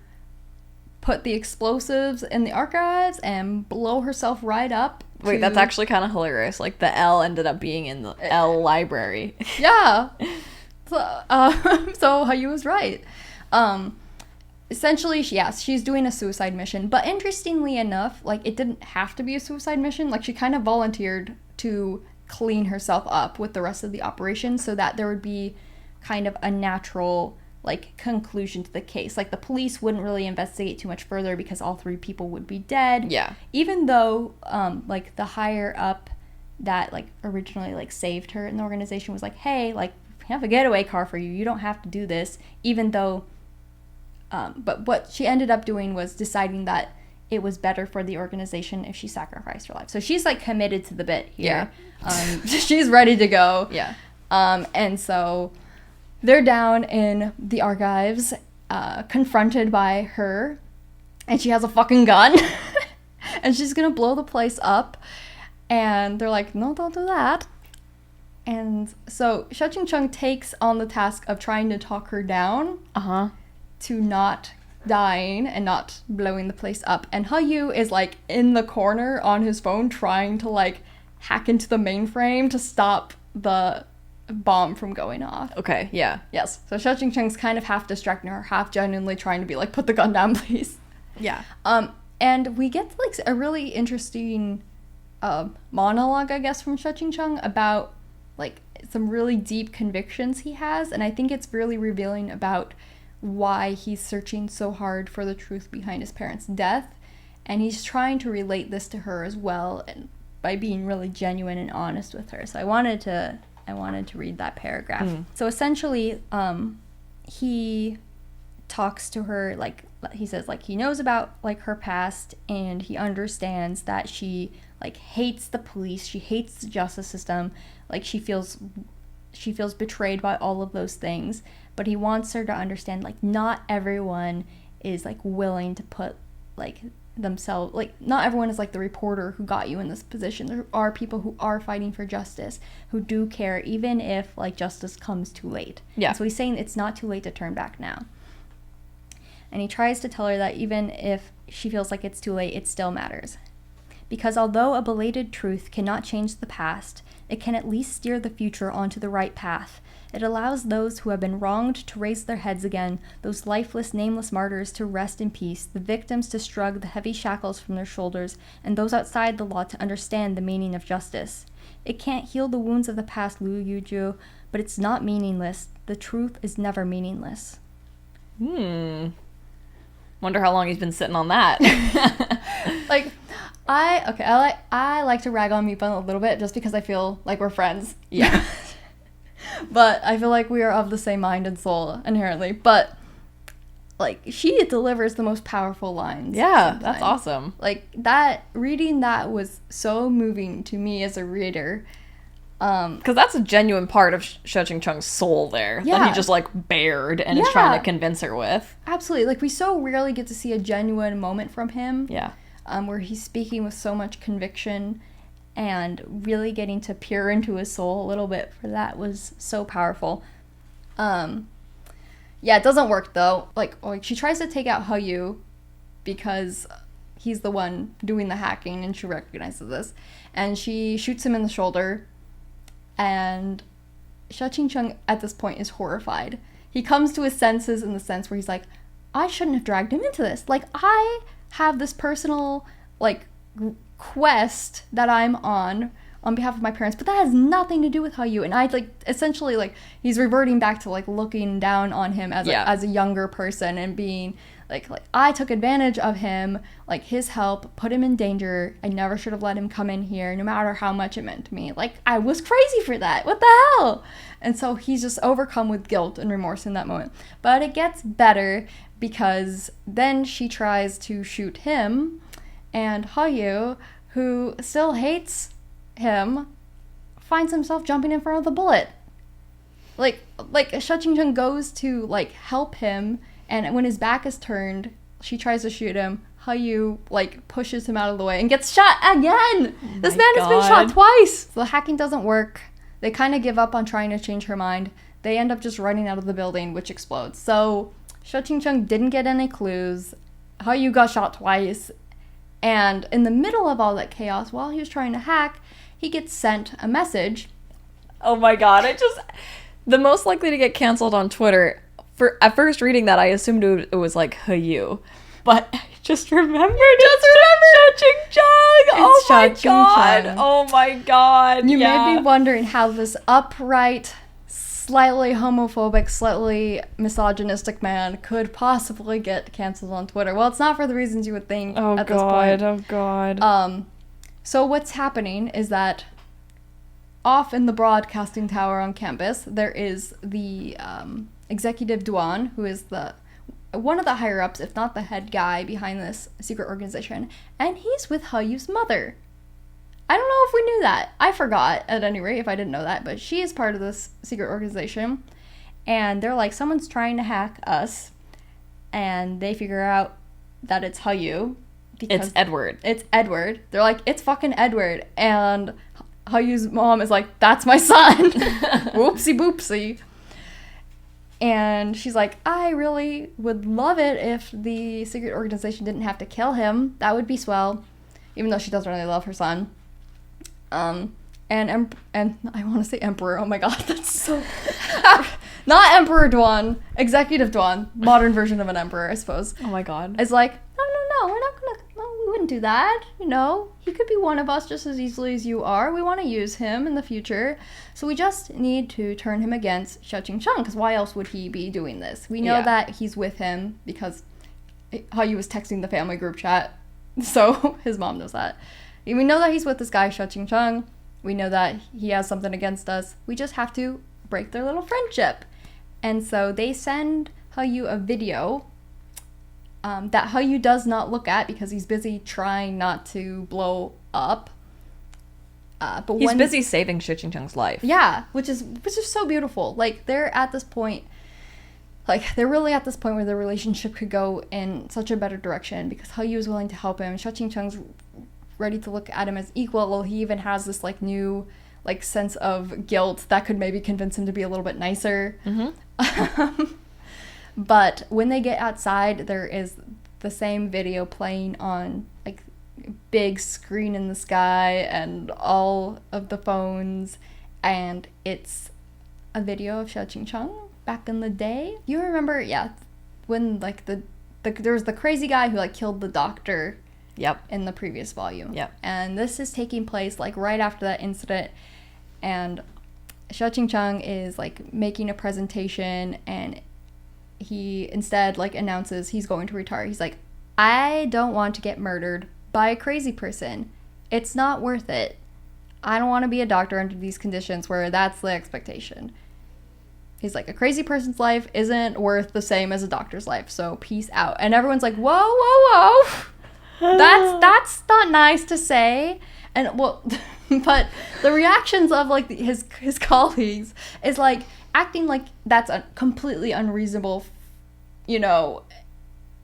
Speaker 2: put the explosives in the archives and blow herself right up.
Speaker 1: Wait, that's actually kind of hilarious. Like, the L ended up being in the L library.
Speaker 2: Yeah. So Hayu was right. Essentially, yes, she's doing a suicide mission. But interestingly enough, like, it didn't have to be a suicide mission. Like, she kind of volunteered to clean herself up with the rest of the operation so that there would be kind of a natural like conclusion to the case. Like the police wouldn't really investigate too much further because all 3 people would be dead.
Speaker 1: Yeah.
Speaker 2: Even though like the higher up that like originally like saved her in the organization was like, hey, like we have a getaway car for you. You don't have to do this. Even though but what she ended up doing was deciding that it was better for the organization if she sacrificed her life. So she's like committed to the bit here. Yeah. She's ready to go.
Speaker 1: Yeah.
Speaker 2: And so they're down in the archives, confronted by her, and she has a fucking gun, and she's gonna blow the place up. And they're like, no, don't do that. And so Xie Qingcheng takes on the task of trying to talk her down to not dying and not blowing the place up. And Hayu is like in the corner on his phone trying to like hack into the mainframe to stop the bomb from going off.
Speaker 1: Okay, yeah.
Speaker 2: Yes. So Xie Qingcheng's kind of half distracting her, half genuinely trying to be like, put the gun down, please.
Speaker 1: Yeah.
Speaker 2: And we get like a really interesting monologue, I guess, from Xie Qingcheng about like some really deep convictions he has, and I think it's really revealing about why he's searching so hard for the truth behind his parents' death, and he's trying to relate this to her as well, and by being really genuine and honest with her. So I wanted to read that paragraph. So essentially, he talks to her, like he says, like he knows about like her past, and he understands that she like hates the police, she hates the justice system, like she feels betrayed by all of those things, but he wants her to understand like not everyone is like willing to put like themselves, like not everyone is like the reporter who got you in this position. There are people who are fighting for justice, who do care, even if like justice comes too late.
Speaker 1: Yeah.
Speaker 2: So he's saying it's not too late to turn back now. And he tries to tell her that even if she feels like it's too late, it still matters. Because although a belated truth cannot change the past, it can at least steer the future onto the right path. It allows those who have been wronged to raise their heads again, those lifeless, nameless martyrs to rest in peace, the victims to shrug the heavy shackles from their shoulders, and those outside the law to understand the meaning of justice. It can't heal the wounds of the past, Liu Yuju, but it's not meaningless. The truth is never meaningless.
Speaker 1: Wonder how long he's been sitting on that.
Speaker 2: Like, I like to rag on Meatbun a little bit just because I feel like we're friends.
Speaker 1: Yeah.
Speaker 2: But I feel like we are of the same mind and soul inherently. But like she delivers the most powerful lines.
Speaker 1: Yeah, that's awesome.
Speaker 2: Like that, reading that was so moving to me as a reader.
Speaker 1: Because that's a genuine part of Xie Qingcheng's soul there that he just like bared and is trying to convince her with.
Speaker 2: Absolutely. Like we so rarely get to see a genuine moment from him.
Speaker 1: Yeah.
Speaker 2: Where he's speaking with so much conviction and really getting to peer into his soul a little bit for that was so powerful. Yeah, it doesn't work though. Like she tries to take out Hayu because he's the one doing the hacking and she recognizes this. And she shoots him in the shoulder. And Xie Qingcheng at this point is horrified. He comes to his senses in the sense where he's like, I shouldn't have dragged him into this. Like, I have this personal, like, quest that I'm on behalf of my parents, but that has nothing to do with Hayu. And I, like, essentially, like, he's reverting back to, like, looking down on him as a younger person and being, like, I took advantage of him, like, his help, put him in danger. I never should have let him come in here, no matter how much it meant to me. Like, I was crazy for that. What the hell? And so he's just overcome with guilt and remorse in that moment. But it gets better because then she tries to shoot him, and Hayu, who still hates him, finds himself jumping in front of the bullet. Like Xie Qingcheng goes to, like, help him, and when his back is turned, she tries to shoot him. Hayu, like, pushes him out of the way and gets shot again! This man has been shot twice! So the hacking doesn't work. They kind of give up on trying to change her mind. They end up just running out of the building, which explodes. So Xie Qingcheng didn't get any clues. Hayu got shot twice. And in the middle of all that chaos, while he was trying to hack, he gets sent a message.
Speaker 1: Oh my god, the most likely to get canceled on Twitter. At first reading that, I assumed it was like Hayu. But I just remembered Xie Qingcheng! Oh my god! Oh my god!
Speaker 2: You made me wondering how this upright, slightly homophobic, slightly misogynistic man could possibly get canceled on Twitter. Well, it's not for the reasons you would think at this point.
Speaker 1: Oh god.
Speaker 2: So what's happening is that off in the broadcasting tower on campus, there is the executive Duan, who is one of the higher-ups, if not the head guy behind this secret organization, and he's with Hayu's mother. I don't know if we knew that. I forgot, at any rate, if I didn't know that, but she is part of this secret organization, and they're like, someone's trying to hack us, and they figure out that it's Hayu,
Speaker 1: It's Edward.
Speaker 2: It's Edward. They're like, it's fucking Edward. And Hayu's mom is like, that's my son. Whoopsie boopsie. And she's like, I really would love it if the secret organization didn't have to kill him. That would be swell. Even though she doesn't really love her son. And I want to say Emperor. Oh my god, that's so... Not Emperor Dwan. Executive Dwan. Modern version of an emperor, I suppose.
Speaker 1: Oh my god.
Speaker 2: It's like, no, we're not gonna... No, we wouldn't do that. You know, he could be one of us just as easily as you are. We want to use him in the future. So we just need to turn him against Xie Qingcheng, because why else would he be doing this? We know that he's with him because Hayu was texting the family group chat. So his mom knows that. We know that he's with this guy, Xie Qingcheng. We know that he has something against us. We just have to break their little friendship. And so they send Hayu a video that Hayu does not look at because he's busy trying not to blow up. But
Speaker 1: he's busy saving Xie Qingcheng's life.
Speaker 2: Yeah, which is so beautiful. Like, they're at this point... Like, they're really at this point where their relationship could go in such a better direction because Hayu is willing to help him. Xie Qingcheng's ready to look at him as equal. He even has this, like, new, like, sense of guilt that could maybe convince him to be a little bit nicer. Mm-hmm. But when they get outside, there is the same video playing on, like, big screen in the sky and all of the phones. And it's a video of Xie Qingcheng back in the day. You remember, when, like, there was the crazy guy who, like, killed the doctor.
Speaker 1: Yep.
Speaker 2: In the previous volume.
Speaker 1: Yep.
Speaker 2: And this is taking place, like, right after that incident. And Xie Qingcheng is, like, making a presentation, and he instead, like, announces he's going to retire. He's like, I don't want to get murdered by a crazy person. It's not worth it. I don't want to be a doctor under these conditions where that's the expectation. He's like, a crazy person's life isn't worth the same as a doctor's life, so peace out. And everyone's like, whoa. That's not nice to say. And, well, but the reactions of, like, his colleagues is, like, acting like that's a completely unreasonable, you know,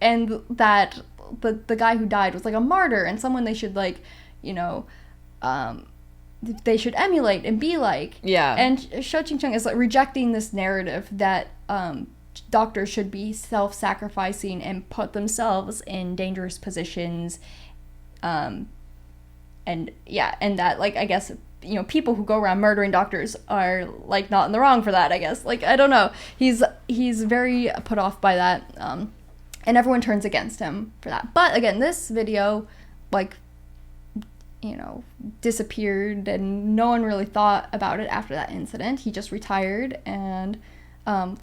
Speaker 2: and that the guy who died was, like, a martyr and someone they should, like, you know, they should emulate and be like.
Speaker 1: Yeah. And
Speaker 2: Xie Qingcheng is, like, rejecting this narrative that doctors should be self-sacrificing and put themselves in dangerous positions, and that, like, I guess, you know, people who go around murdering doctors are, like, not in the wrong for that, I guess. Like, I don't know, he's very put off by that, and everyone turns against him for that. But again, this video, like, you know, disappeared and no one really thought about it after that incident. He just retired and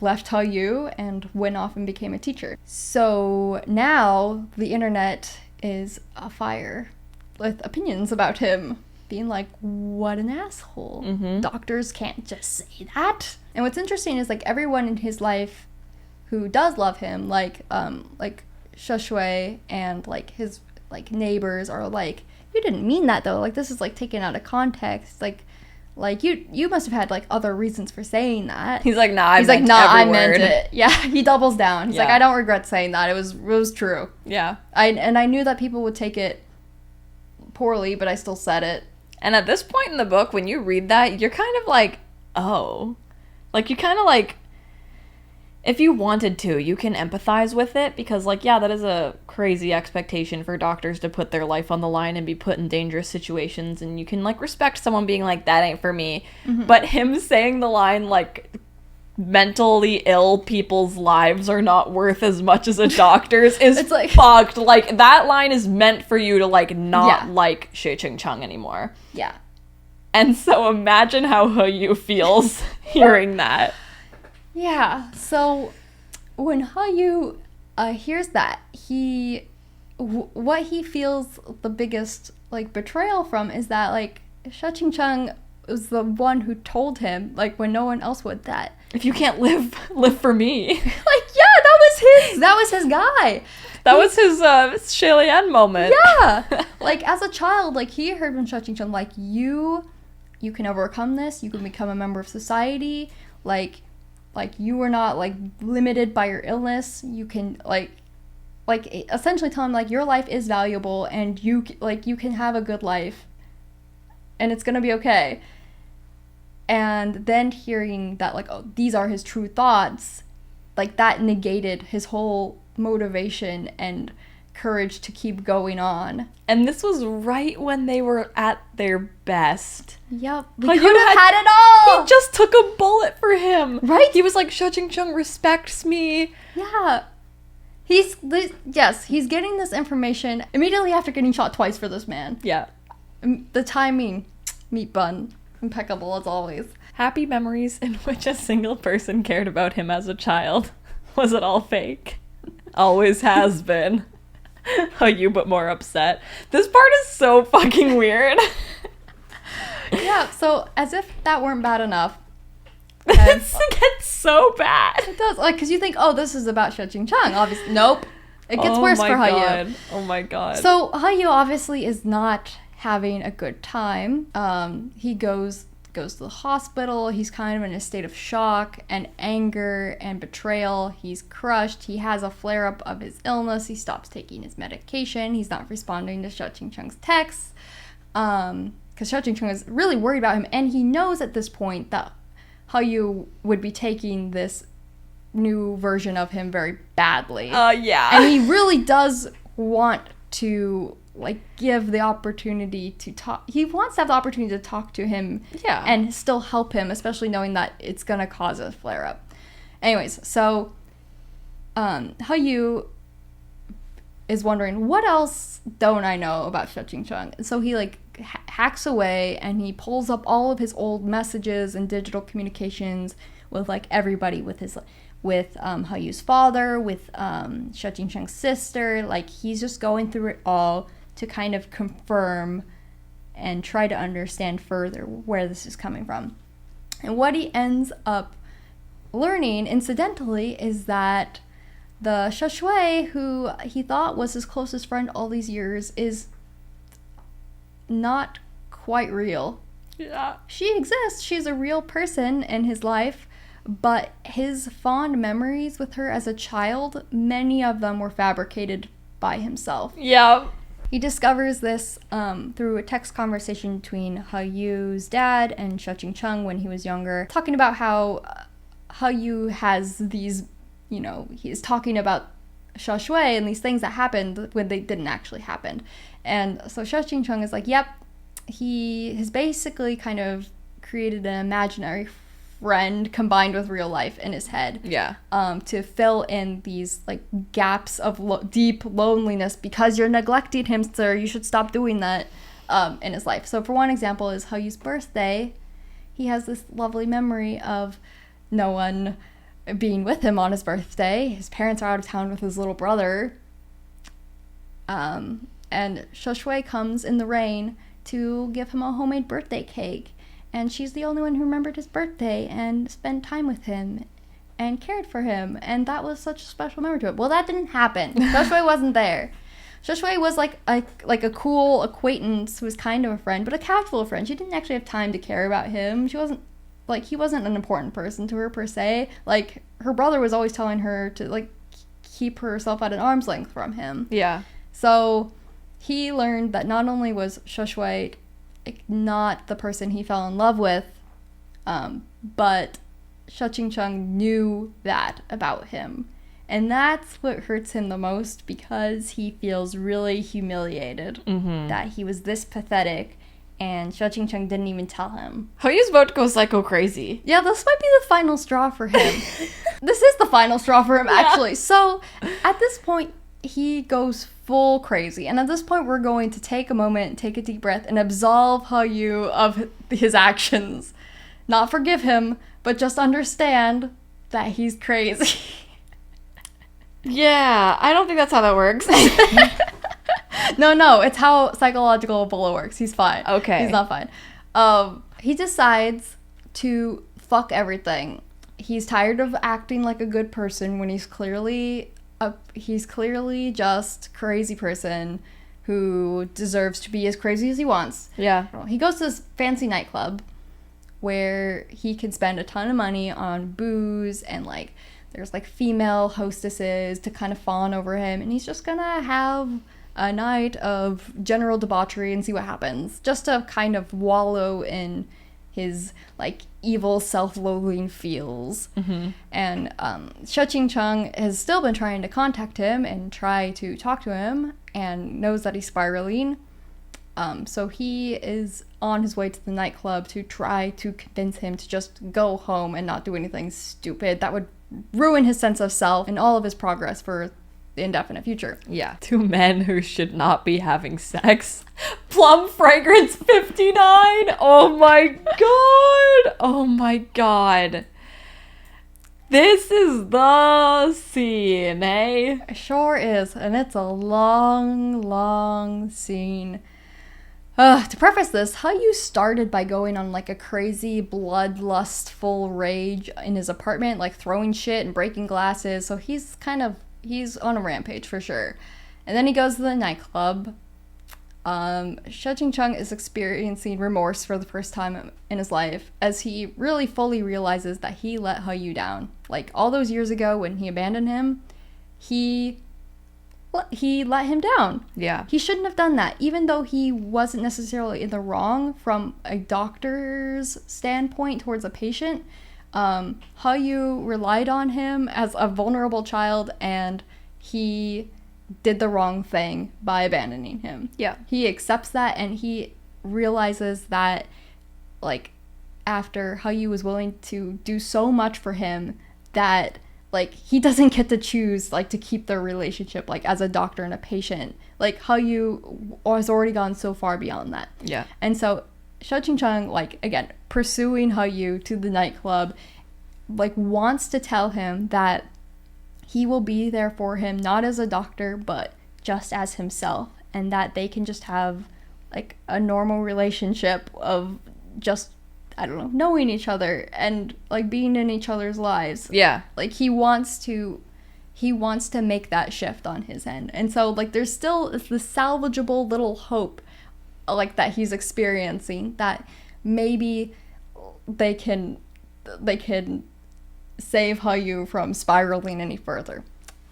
Speaker 2: left Hayu and went off and became a teacher. So now the internet is afire with opinions about him, being like, what an asshole. Mm-hmm. Doctors can't just say that. And what's interesting is, like, everyone in his life who does love him, like Shushue and, like, his, like, neighbors are like, you didn't mean that though. Like, this is, like, taken out of context. Like you must have had, like, other reasons for saying that.
Speaker 1: He's like, nah, I meant
Speaker 2: it. Yeah, he doubles down. He's like, I don't regret saying that. It was true.
Speaker 1: Yeah.
Speaker 2: I knew that people would take it poorly, but I still said it.
Speaker 1: And at this point in the book, when you read that, you're kind of like, oh. Like, you kind of, like, if you wanted to, you can empathize with it, because, like, yeah, that is a crazy expectation for doctors to put their life on the line and be put in dangerous situations, and you can, like, respect someone being like, that ain't for me. Mm-hmm. But him saying the line, like, mentally ill people's lives are not worth as much as a doctor's is
Speaker 2: it's like,
Speaker 1: fucked. Like, that line is meant for you to, like, not like Xie Qingcheng anymore.
Speaker 2: Yeah.
Speaker 1: And so imagine how Hayu feels hearing that.
Speaker 2: Yeah, so when Hayu hears that, what he feels the biggest, like, betrayal from is that, like, Xie Qingcheng was the one who told him, like, when no one else would, that
Speaker 1: if you can't live for me.
Speaker 2: Like, yeah, that was his guy.
Speaker 1: That was his Shalian moment.
Speaker 2: Yeah, like, as a child, like, he heard from Xie Qingcheng, like, you can overcome this, you can become a member of society, like, you are not, like, limited by your illness. You can, like, like, essentially tell him, like, your life is valuable, and you can have a good life, and it's gonna be okay. And then hearing that, like, oh, these are his true thoughts, like, that negated his whole motivation and courage to keep going on.
Speaker 1: And this was right when they were at their best.
Speaker 2: Yep. We could have had it all!
Speaker 1: He just took a bullet for him.
Speaker 2: Right?
Speaker 1: He was like, Xie Qingcheng respects me.
Speaker 2: Yeah. He's getting this information immediately after getting shot twice for this man.
Speaker 1: Yeah.
Speaker 2: The timing, meat bun, impeccable as always.
Speaker 1: Happy memories in which a single person cared about him as a child. Was it all fake? Always has been. Oh, you but more upset. This part is so fucking weird.
Speaker 2: Yeah, so as if that weren't bad enough.
Speaker 1: This gets so bad.
Speaker 2: It does, like, because you think, oh, this is about Xie Qingcheng. Obviously, nope. It gets worse for Hayu.
Speaker 1: Oh my god.
Speaker 2: So Hayu obviously is not having a good time. He goes to the hospital. He's kind of in a state of shock and anger and betrayal. He's crushed. He has a flare-up of his illness. He stops taking his medication. He's not responding to Xie Qingcheng's texts. Because Xie Qingcheng is really worried about him, and he knows at this point that Hayu would be taking this new version of him very badly.
Speaker 1: Yeah.
Speaker 2: And he really does want to, like, give the opportunity to talk. He wants to have the opportunity to talk to him.
Speaker 1: Yeah.
Speaker 2: And still help him, especially knowing that it's going to cause a flare-up. Anyways, so Hayu is wondering, what else don't I know about Xie Qingcheng? So he, like, hacks away, and he pulls up all of his old messages and digital communications with, like, everybody, with Hayu's father, with Xie Qingcheng's sister. Like, he's just going through it all to kind of confirm and try to understand further where this is coming from. And what he ends up learning, incidentally, is that the Shui, who he thought was his closest friend all these years, is not quite real.
Speaker 1: Yeah.
Speaker 2: She exists. She's a real person in his life, but his fond memories with her as a child, many of them were fabricated by himself.
Speaker 1: Yeah.
Speaker 2: He discovers this through a text conversation between Hayu's dad and Xie Qingcheng when he was younger, talking about how Hayu has these, you know, he's talking about Xie Shui and these things that happened when they didn't actually happen. And so Xie Qingcheng is like, yep, he has basically kind of created an imaginary friend combined with real life in his head.
Speaker 1: Yeah.
Speaker 2: To fill in these, like, gaps of deep loneliness because you're neglecting him, sir. You should stop doing that in his life. So for one example is Hayu's birthday. He has this lovely memory of no one being with him on his birthday. His parents are out of town with his little brother. And Xie Shui comes in the rain to give him a homemade birthday cake. And she's the only one who remembered his birthday and spent time with him and cared for him. And that was such a special memory to it. Well, that didn't happen. Xie Shui wasn't there. Xie Shui was like a cool acquaintance who was kind of a friend, but a casual friend. She didn't actually have time to care about him. She wasn't, like, he wasn't an important person to her per se. Like, her brother was always telling her to, like, keep herself at an arm's length from him.
Speaker 1: Yeah.
Speaker 2: So he learned that not only was Xie Shui not the person he fell in love with, but Xie Qingcheng knew that about him. And that's what hurts him the most, because he feels really humiliated that he was this pathetic and Xie Qingcheng didn't even tell him.
Speaker 1: Hayu's about to go psycho crazy.
Speaker 2: Yeah, this might be the final straw for him. This is the final straw for him, actually. So at this point, he goes full crazy. And at this point, we're going to take a moment, take a deep breath, and absolve Hayu of his actions. Not forgive him, but just understand that he's crazy.
Speaker 1: Yeah, I don't think that's how that works.
Speaker 2: No, it's how psychological Ebola works. He's fine.
Speaker 1: Okay.
Speaker 2: He's not fine. He decides to fuck everything. He's tired of acting like a good person when he's clearly just a crazy person who deserves to be as crazy as he wants.
Speaker 1: Yeah.
Speaker 2: He goes to this fancy nightclub where he can spend a ton of money on booze and, like, there's like female hostesses to kind of fawn over him, and he's just gonna have a night of general debauchery and see what happens, just to kind of wallow in his like evil self-loathing feels. And Xie Qingcheng has still been trying to contact him and try to talk to him, and knows that he's spiraling. So he is on his way to the nightclub to try to convince him to just go home and not do anything stupid that would ruin his sense of self and all of his progress for the indefinite future.
Speaker 1: Yeah. Two men who should not be having sex. Plum Fragrance 59. Oh my god. Oh my god. This is the scene, eh?
Speaker 2: It sure is. And it's a long, long scene. To preface this, Hayu started by going on like a crazy bloodlustful rage in his apartment, like throwing shit and breaking glasses. So he's on a rampage for sure. And then he goes to the nightclub. Xie Qingcheng is experiencing remorse for the first time in his life, as he really fully realizes that he let Hayu down. Like all those years ago when he abandoned him, he let him down.
Speaker 1: Yeah.
Speaker 2: He shouldn't have done that, even though he wasn't necessarily in the wrong from a doctor's standpoint towards a patient. Hayu relied on him as a vulnerable child, and he did the wrong thing by abandoning him.
Speaker 1: Yeah.
Speaker 2: He accepts that, and he realizes that, like, after Hayu was willing to do so much for him, that, like, he doesn't get to choose, like, to keep their relationship, like, as a doctor and a patient. Like, Hayu has already gone so far beyond that.
Speaker 1: Yeah.
Speaker 2: And so Xie Qingcheng, like, again, pursuing Hayu to the nightclub, like, wants to tell him that he will be there for him, not as a doctor, but just as himself, and that they can just have, like, a normal relationship of just, I don't know, knowing each other and, like, being in each other's lives.
Speaker 1: Yeah.
Speaker 2: Like, he wants to make that shift on his end. And so, like, there's still the salvageable little hope, like, that he's experiencing, that maybe they can save Hayu from spiraling any further.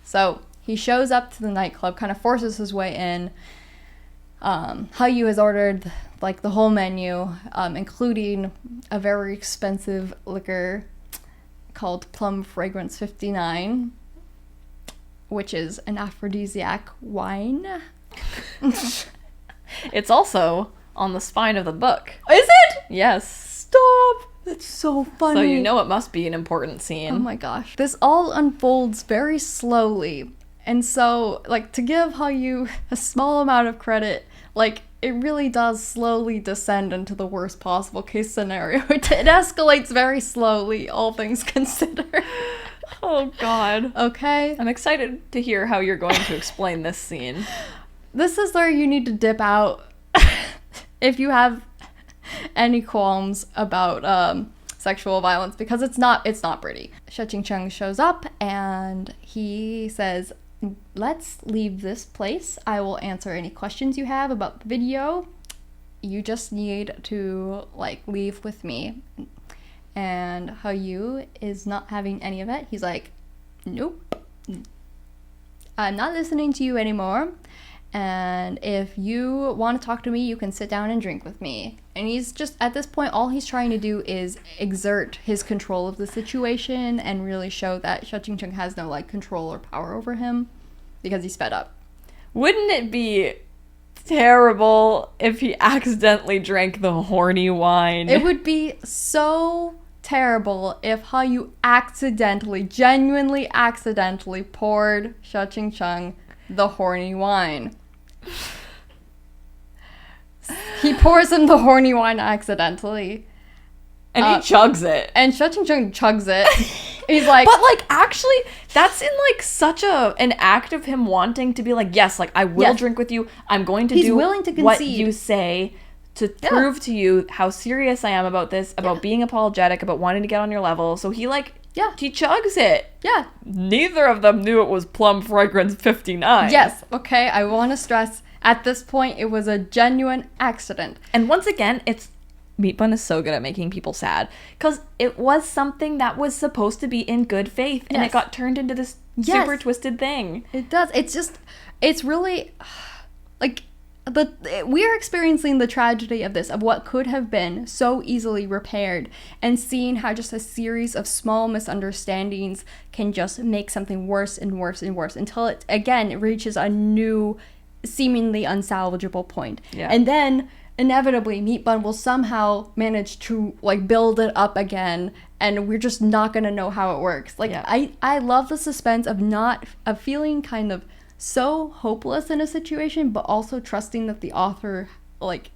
Speaker 2: So he shows up to the nightclub, kind of forces his way in. Hayu has ordered, like, the whole menu, including a very expensive liquor called Plum Fragrance 59, which is an aphrodisiac wine.
Speaker 1: It's also on the spine of the book.
Speaker 2: Is it?
Speaker 1: Yes.
Speaker 2: Stop! That's so funny.
Speaker 1: So you know it must be an important scene.
Speaker 2: Oh my gosh. This all unfolds very slowly. And so, like, to give Hayu a small amount of credit, like, it really does slowly descend into the worst possible case scenario. It escalates very slowly, all things considered.
Speaker 1: Oh god.
Speaker 2: Okay?
Speaker 1: I'm excited to hear how you're going to explain this scene.
Speaker 2: This is where you need to dip out if you have any qualms about sexual violence, because it's not pretty. Xie Qingcheng shows up and he says, "Let's leave this place. I will answer any questions you have about the video. You just need to, like, leave with me." And Hayu is not having any of it. He's like, "Nope. I'm not listening to you anymore. And if you want to talk to me, you can sit down and drink with me." And he's just, at this point, all he's trying to do is exert his control of the situation and really show that Xie Qingcheng has no, like, control or power over him because he's fed up.
Speaker 1: Wouldn't it be terrible if he accidentally drank the horny wine?
Speaker 2: It would be so terrible if Hayu genuinely accidentally poured Xie Qingcheng the horny wine. He pours him the horny wine accidentally.
Speaker 1: And he chugs it.
Speaker 2: And Xie Qingcheng chugs it. He's like...
Speaker 1: But, like, actually, that's in, like, such an act of him wanting to be like, yes, like, I will drink with you. I'm going to do
Speaker 2: willing to
Speaker 1: what
Speaker 2: concede.
Speaker 1: you say to prove to you how serious I am about this, about being apologetic, about wanting to get on your level. So he, like...
Speaker 2: Yeah.
Speaker 1: He chugs it.
Speaker 2: Yeah.
Speaker 1: Neither of them knew it was Plum Fragrance 59.
Speaker 2: Yes. Okay, I want to stress, at this point, it was a genuine accident.
Speaker 1: And once again, it's Meat Bun is so good at making people sad because it was something that was supposed to be in good faith, and it got turned into this super twisted thing.
Speaker 2: It does. It's really like we are experiencing the tragedy of this, of what could have been so easily repaired, and seeing how just a series of small misunderstandings can just make something worse and worse and worse until it again reaches a new, seemingly unsalvageable point. Yeah. And then inevitably Meat Bun will somehow manage to like build it up again, and we're just not gonna know how it works. Like I love the suspense of feeling kind of so hopeless in a situation, but also trusting that the author like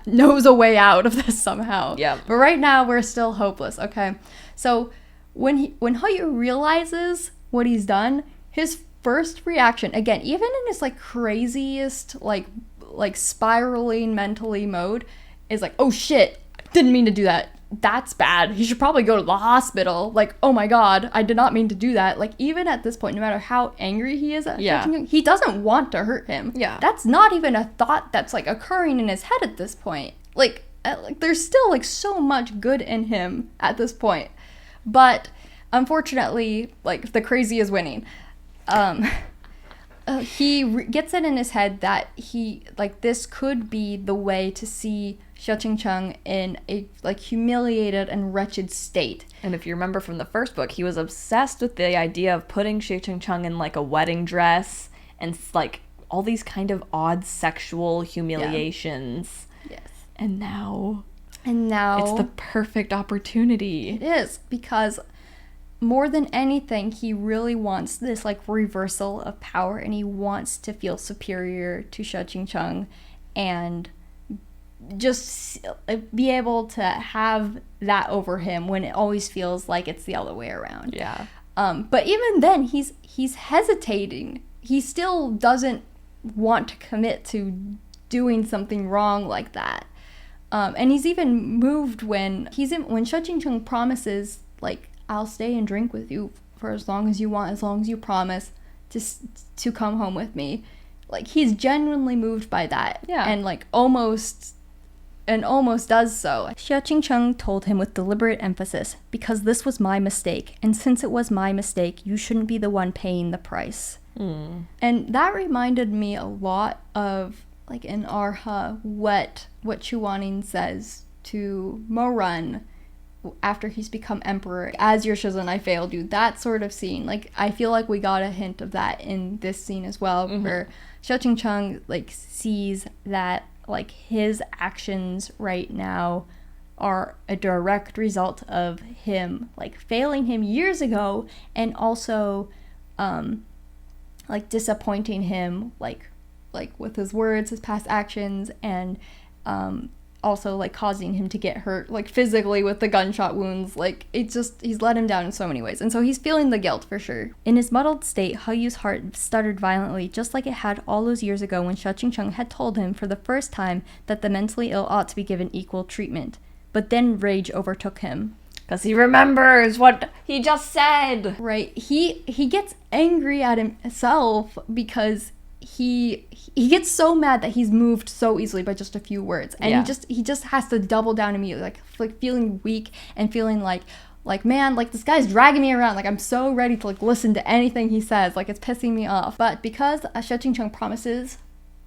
Speaker 2: knows a way out of this somehow.
Speaker 1: Yeah.
Speaker 2: But right now we're still hopeless. Okay. So when Hayu realizes what he's done, his first reaction, again, even in his like craziest like spiraling mentally mode, is like, oh shit, didn't mean to do that. That's bad. He should probably go to the hospital. Like, oh my god, I did not mean to do that. Like, even at this point, no matter how angry he is at Xie Qingcheng, he doesn't want to hurt him.
Speaker 1: Yeah.
Speaker 2: That's not even a thought that's like occurring in his head at this point. Like there's still like so much good in him at this point. But unfortunately, like the crazy is winning. He gets it in his head that this could be the way to see Xie Qingcheng in a like humiliated and wretched state.
Speaker 1: And if you remember from the first book, he was obsessed with the idea of putting Xie Qingcheng in like a wedding dress and like all these kind of odd sexual humiliations.
Speaker 2: Yes.
Speaker 1: And now
Speaker 2: it's
Speaker 1: the perfect opportunity.
Speaker 2: It is, because more than anything, he really wants this like reversal of power, and he wants to feel superior to Xie Qingcheng and just be able to have that over him when it always feels like it's the other way around.
Speaker 1: Yeah.
Speaker 2: But even then, he's hesitating. He still doesn't want to commit to doing something wrong like that. And he's even moved when Xie Qingcheng promises, like, I'll stay and drink with you for as long as you want, as long as you promise to come home with me. Like, he's genuinely moved by that.
Speaker 1: Yeah.
Speaker 2: And like almost does so. Xie Qingcheng told him with deliberate emphasis, because this was my mistake, and since it was my mistake, you shouldn't be the one paying the price. And that reminded me a lot of, like, in Arha, what Chuanin says to Mo-Run after he's become emperor. As your Shizun, I failed you. That sort of scene. Like, I feel like we got a hint of that in this scene as well, where Xie Qingcheng, like, sees that, like, his actions right now are a direct result of him, like, failing him years ago, and also, like, disappointing him, like with his words, his past actions, and, also, like, causing him to get hurt, like, physically with the gunshot wounds. Like, he's let him down in so many ways. And so he's feeling the guilt, for sure. In his muddled state, Haiyu's heart stuttered violently, just like it had all those years ago when Xie Qingcheng had told him for the first time that the mentally ill ought to be given equal treatment. But then rage overtook him.
Speaker 1: Because he remembers what he just said.
Speaker 2: Right. He gets angry at himself because he gets so mad that he's moved so easily by just a few words, and he just has to double down immediately, like feeling weak and feeling like man, like, this guy's dragging me around, like, I'm so ready to, like, listen to anything he says, like, it's pissing me off. But because Xie Qingcheng promises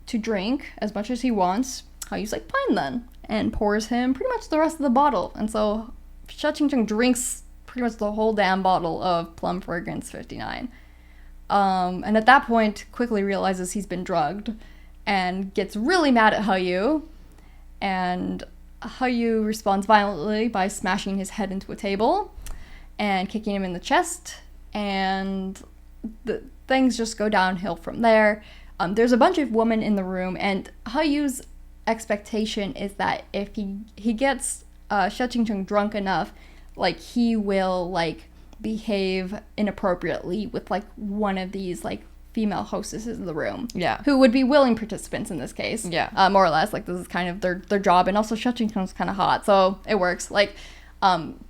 Speaker 2: to drink as much as he wants, Haiyu's like, fine then, and pours him pretty much the rest of the bottle. And so Xie Qingcheng drinks pretty much the whole damn bottle of Plum Fragrance 59. And at that point, quickly realizes he's been drugged and gets really mad at Haiyu. And Haiyu responds violently by smashing his head into a table and kicking him in the chest. And the things just go downhill from there. There's a bunch of women in the room, and Haiyu's expectation is that if he gets Xie Qingcheng drunk enough, like, he will, like, behave inappropriately with, like, one of these, like, female hostesses in the room.
Speaker 1: Yeah.
Speaker 2: Who would be willing participants in this case.
Speaker 1: Yeah.
Speaker 2: More or less. Like, this is kind of their job. And also Xie Qingcheng's kind of hot, so it works. Like,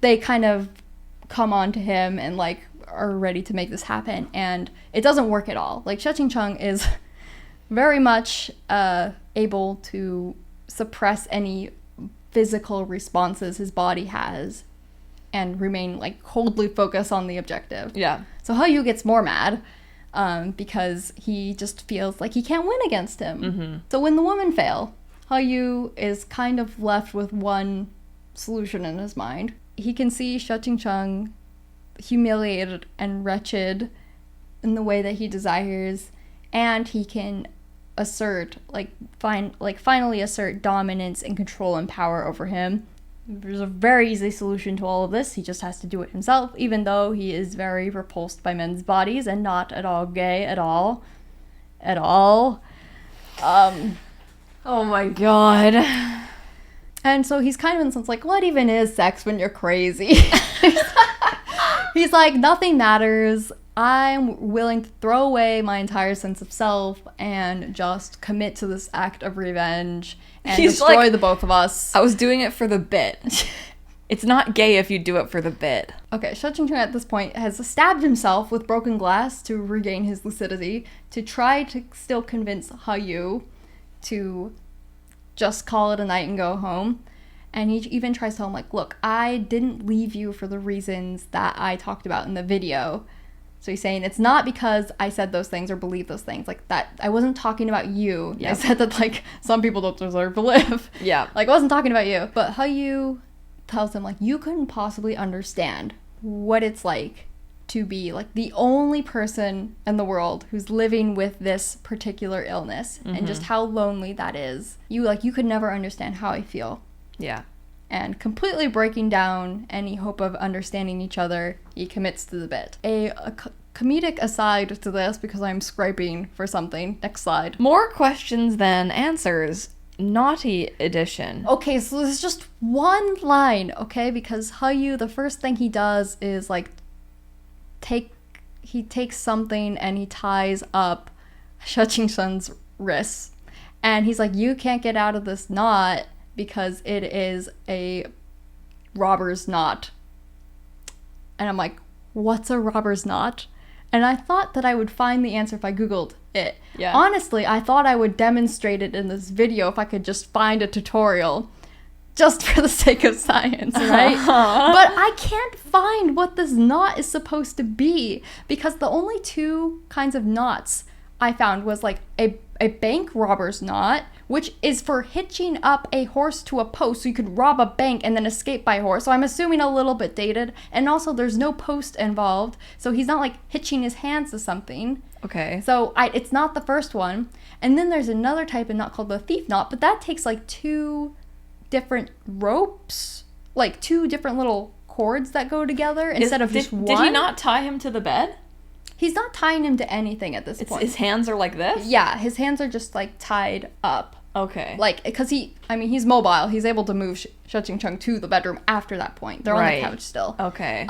Speaker 2: they kind of come on to him and, like, are ready to make this happen. And it doesn't work at all. Like, Xie Qingcheng is very much able to suppress any physical responses his body has and remain like coldly focused on the objective.
Speaker 1: Yeah.
Speaker 2: So Hayu gets more mad because he just feels like he can't win against him.
Speaker 1: Mm-hmm.
Speaker 2: So when the women fail, Hayu is kind of left with one solution in his mind. He can see Xie Qingcheng humiliated and wretched in the way that he desires, and he can finally assert dominance and control and power over him. There's a very easy solution to all of this. He just has to do it himself, even though he is very repulsed by men's bodies and not at all gay at all.
Speaker 1: Oh my god.
Speaker 2: And so he's kind of in the sense like, what even is sex when you're crazy? He's like, nothing matters. I'm willing to throw away my entire sense of self and just commit to this act of revenge and destroy the both of us.
Speaker 1: I was doing it for the bit. It's not gay if you do it for the bit.
Speaker 2: Okay, Xie Qingcheng at this point has stabbed himself with broken glass to regain his lucidity, to try to still convince Hayu to just call it a night and go home. And he even tries to tell him, like, look, I didn't leave you for the reasons that I talked about in the video. So he's saying it's not because I said those things or believe those things. Like, that, I wasn't talking about you. Yep. I said that, like, some people don't deserve to live.
Speaker 1: Yeah.
Speaker 2: Like, I wasn't talking about you. But Hayu tells him, like, you couldn't possibly understand what it's like to be, like, the only person in the world who's living with this particular illness, mm-hmm. and just how lonely that is. You could never understand how I feel.
Speaker 1: Yeah.
Speaker 2: And completely breaking down any hope of understanding each other, he commits to the bit. A comedic aside to this, because I'm scraping for something. Next slide.
Speaker 1: More questions than answers. Naughty edition.
Speaker 2: Okay, so there's just one line, okay? Because Hayu, the first thing he does is, like, he takes something and he ties up Xie Qingcheng's wrists. And he's like, you can't get out of this knot because it is a robber's knot. And I'm like, what's a robber's knot? And I thought that I would find the answer if I Googled it.
Speaker 1: Yeah.
Speaker 2: Honestly, I thought I would demonstrate it in this video if I could just find a tutorial. Just for the sake of science, right? But I can't find what this knot is supposed to be, because the only two kinds of knots I found was like a bank robber's knot, which is for hitching up a horse to a post so you could rob a bank and then escape by horse. So I'm assuming a little bit dated. And also there's no post involved, so he's not like hitching his hands to something.
Speaker 1: Okay.
Speaker 2: So it's not the first one. And then there's another type of knot called the thief knot, but that takes like two different ropes, like two different little cords that go together instead of just one.
Speaker 1: Did he not tie him to the bed?
Speaker 2: He's not tying him to anything at this point.
Speaker 1: His hands are like this?
Speaker 2: Yeah, his hands are just like tied up.
Speaker 1: Okay.
Speaker 2: Like, because he's mobile. He's able to move Xie Qingcheng to the bedroom after that point. They're on the couch still.
Speaker 1: Okay.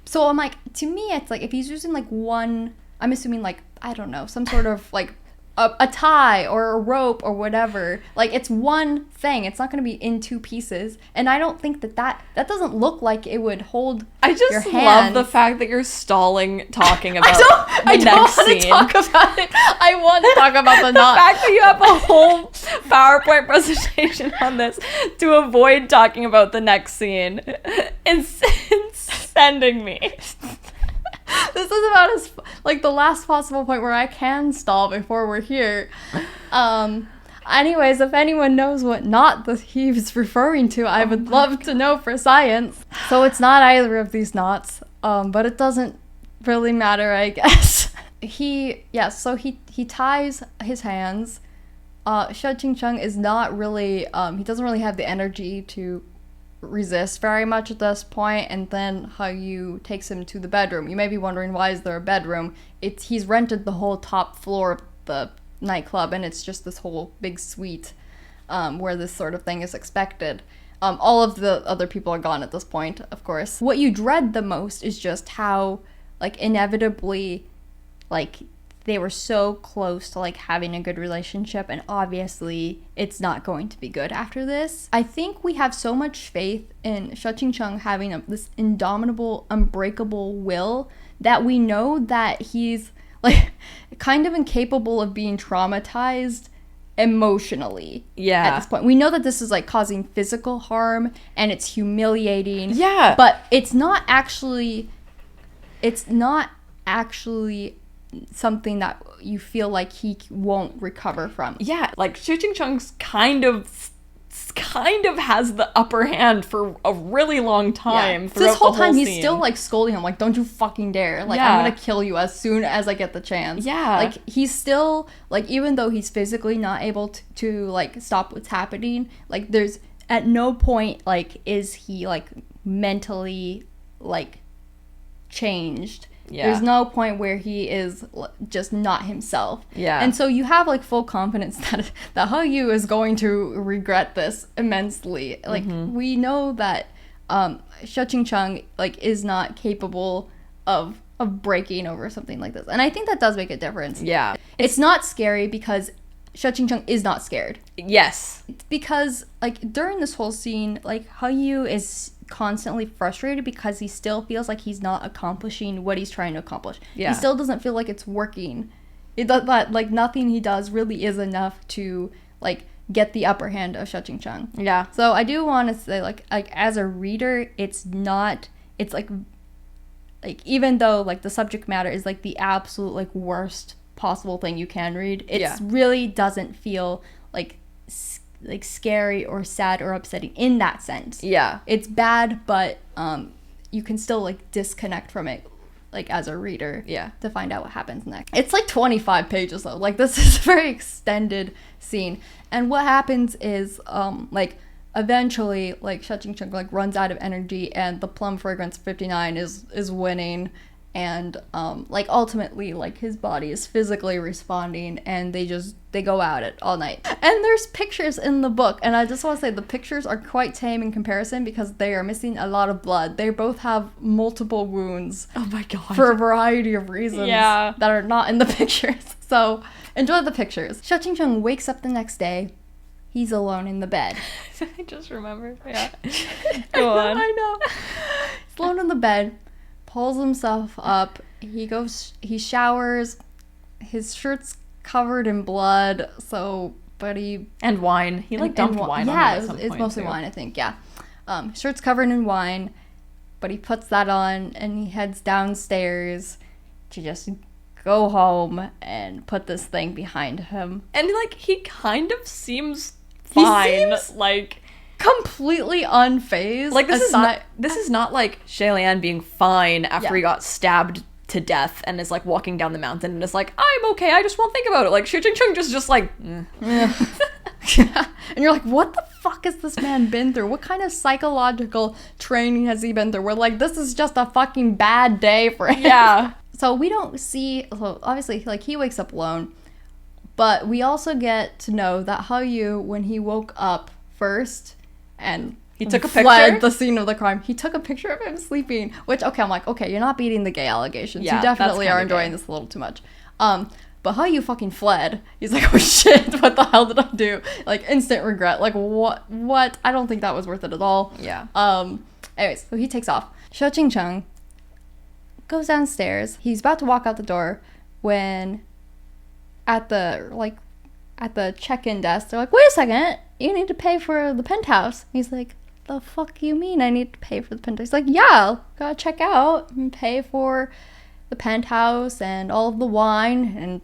Speaker 2: So I'm like, to me, it's like if he's using like one, I'm assuming like, I don't know, some sort of like a tie or a rope or whatever. Like, it's one thing. It's not going to be in two pieces. And I don't think that doesn't look like it would hold
Speaker 1: I just
Speaker 2: your hands.
Speaker 1: love the fact that you're stalling talking about
Speaker 2: I don't want to talk about it. I want to talk about the knot.
Speaker 1: The fact that you have a whole PowerPoint presentation on this to avoid talking about the next scene and sending me.
Speaker 2: This is about as like the last possible point where I can stall before we're here. Anyways, if anyone knows what knot he was referring to, I would love to know for science. So it's not either of these knots, but it doesn't really matter, I guess. So he ties his hands. Xie Qingcheng is not really, he doesn't really have the energy to resist very much at this point, and then Hayu takes him to the bedroom. You may be wondering, why is there a bedroom? He's rented the whole top floor of the nightclub, and it's just this whole big suite where this sort of thing is expected. All of the other people are gone at this point, of course. What you dread the most is just how, like, inevitably, like, they were so close to, like, having a good relationship, and obviously it's not going to be good after this. I think we have so much faith in Xie Qingcheng having this indomitable, unbreakable will that we know that he's, like, kind of incapable of being traumatized emotionally at this point. We know that this is like causing physical harm and it's humiliating.
Speaker 1: Yeah.
Speaker 2: But it's not actually something that you feel like he won't recover from.
Speaker 1: Yeah, like Xie Qingcheng's kind of has the upper hand for a really long time.
Speaker 2: So this whole time
Speaker 1: scene.
Speaker 2: he's still like scolding him, like, don't you fucking dare, like, I'm gonna kill you as soon as I get the chance. Like, he's still like, even though he's physically not able to like stop what's happening, like, there's at no point like is he like mentally like changed. There's no point where he is just not himself. And so you have like full confidence that Heo is going to regret this immensely. Like, we know that Xie Qingcheng like is not capable of breaking over something like this. And I think that does make a difference. It's not scary because Xie Qingcheng is not scared. It's because like during this whole scene, like Heo is constantly frustrated because he still feels like he's not accomplishing what he's trying to accomplish. He still doesn't feel like it's working. It does that, like, nothing he does really is enough to like get the upper hand of Xie Qingcheng. So I do want to say like as a reader, it's like even though like the subject matter is like the absolute like worst possible thing you can read, it really doesn't feel like scary or sad or upsetting in that sense. It's bad, but you can still like disconnect from it like as a reader to find out what happens next. It's like 25 pages though. Like, this is a very extended scene, and what happens is like eventually like Xie Qingcheng like runs out of energy and the Plum Fragrance 59 is winning. And like ultimately like his body is physically responding, and they go at it all night. And there's pictures in the book, and I just want to say the pictures are quite tame in comparison because they are missing a lot of blood. They both have multiple wounds.
Speaker 1: Oh my god.
Speaker 2: For a variety of reasons that are not in the pictures. So enjoy the pictures. Xie Qingcheng wakes up the next day. He's alone in the bed.
Speaker 1: I just remembered. Go on.
Speaker 2: I know. He's alone in the bed. Pulls himself up. He showers. His shirt's covered in blood.
Speaker 1: And wine. He like dumped wine on it at some point.
Speaker 2: It's mostly wine, I think. Shirt's covered in wine, but he puts that on and he heads downstairs to just go home and put this thing behind him.
Speaker 1: And like, he kind of seems fine.
Speaker 2: He seems like completely unfazed.
Speaker 1: Like, this is not like Xie Lian being fine after he got stabbed to death and is like walking down the mountain and is like, I'm okay, I just won't think about it. Like, Xie Qingcheng just like
Speaker 2: And you're like, what the fuck has this man been through? What kind of psychological training has he been through? We're like, this is just a fucking bad day for him. So we don't see, so obviously like he wakes up alone, but we also get to know that Heo, when he woke up first and
Speaker 1: he took a
Speaker 2: fled the scene of the crime, he took a picture of him sleeping, which, I'm like, okay, you're not beating the gay allegations. You definitely are enjoying this a little too much. But Heo fucking fled. He's like, oh shit, what the hell did I do? Like, instant regret. Like, what? I don't think that was worth it at all. Anyways, so he takes off. Xie Qingcheng goes downstairs. He's about to walk out the door when at the check-in desk, they're like, wait a second, you need to pay for the penthouse. He's like, the fuck you mean I need to pay for the penthouse? He's like, yeah, gotta check out and pay for the penthouse and all of the wine and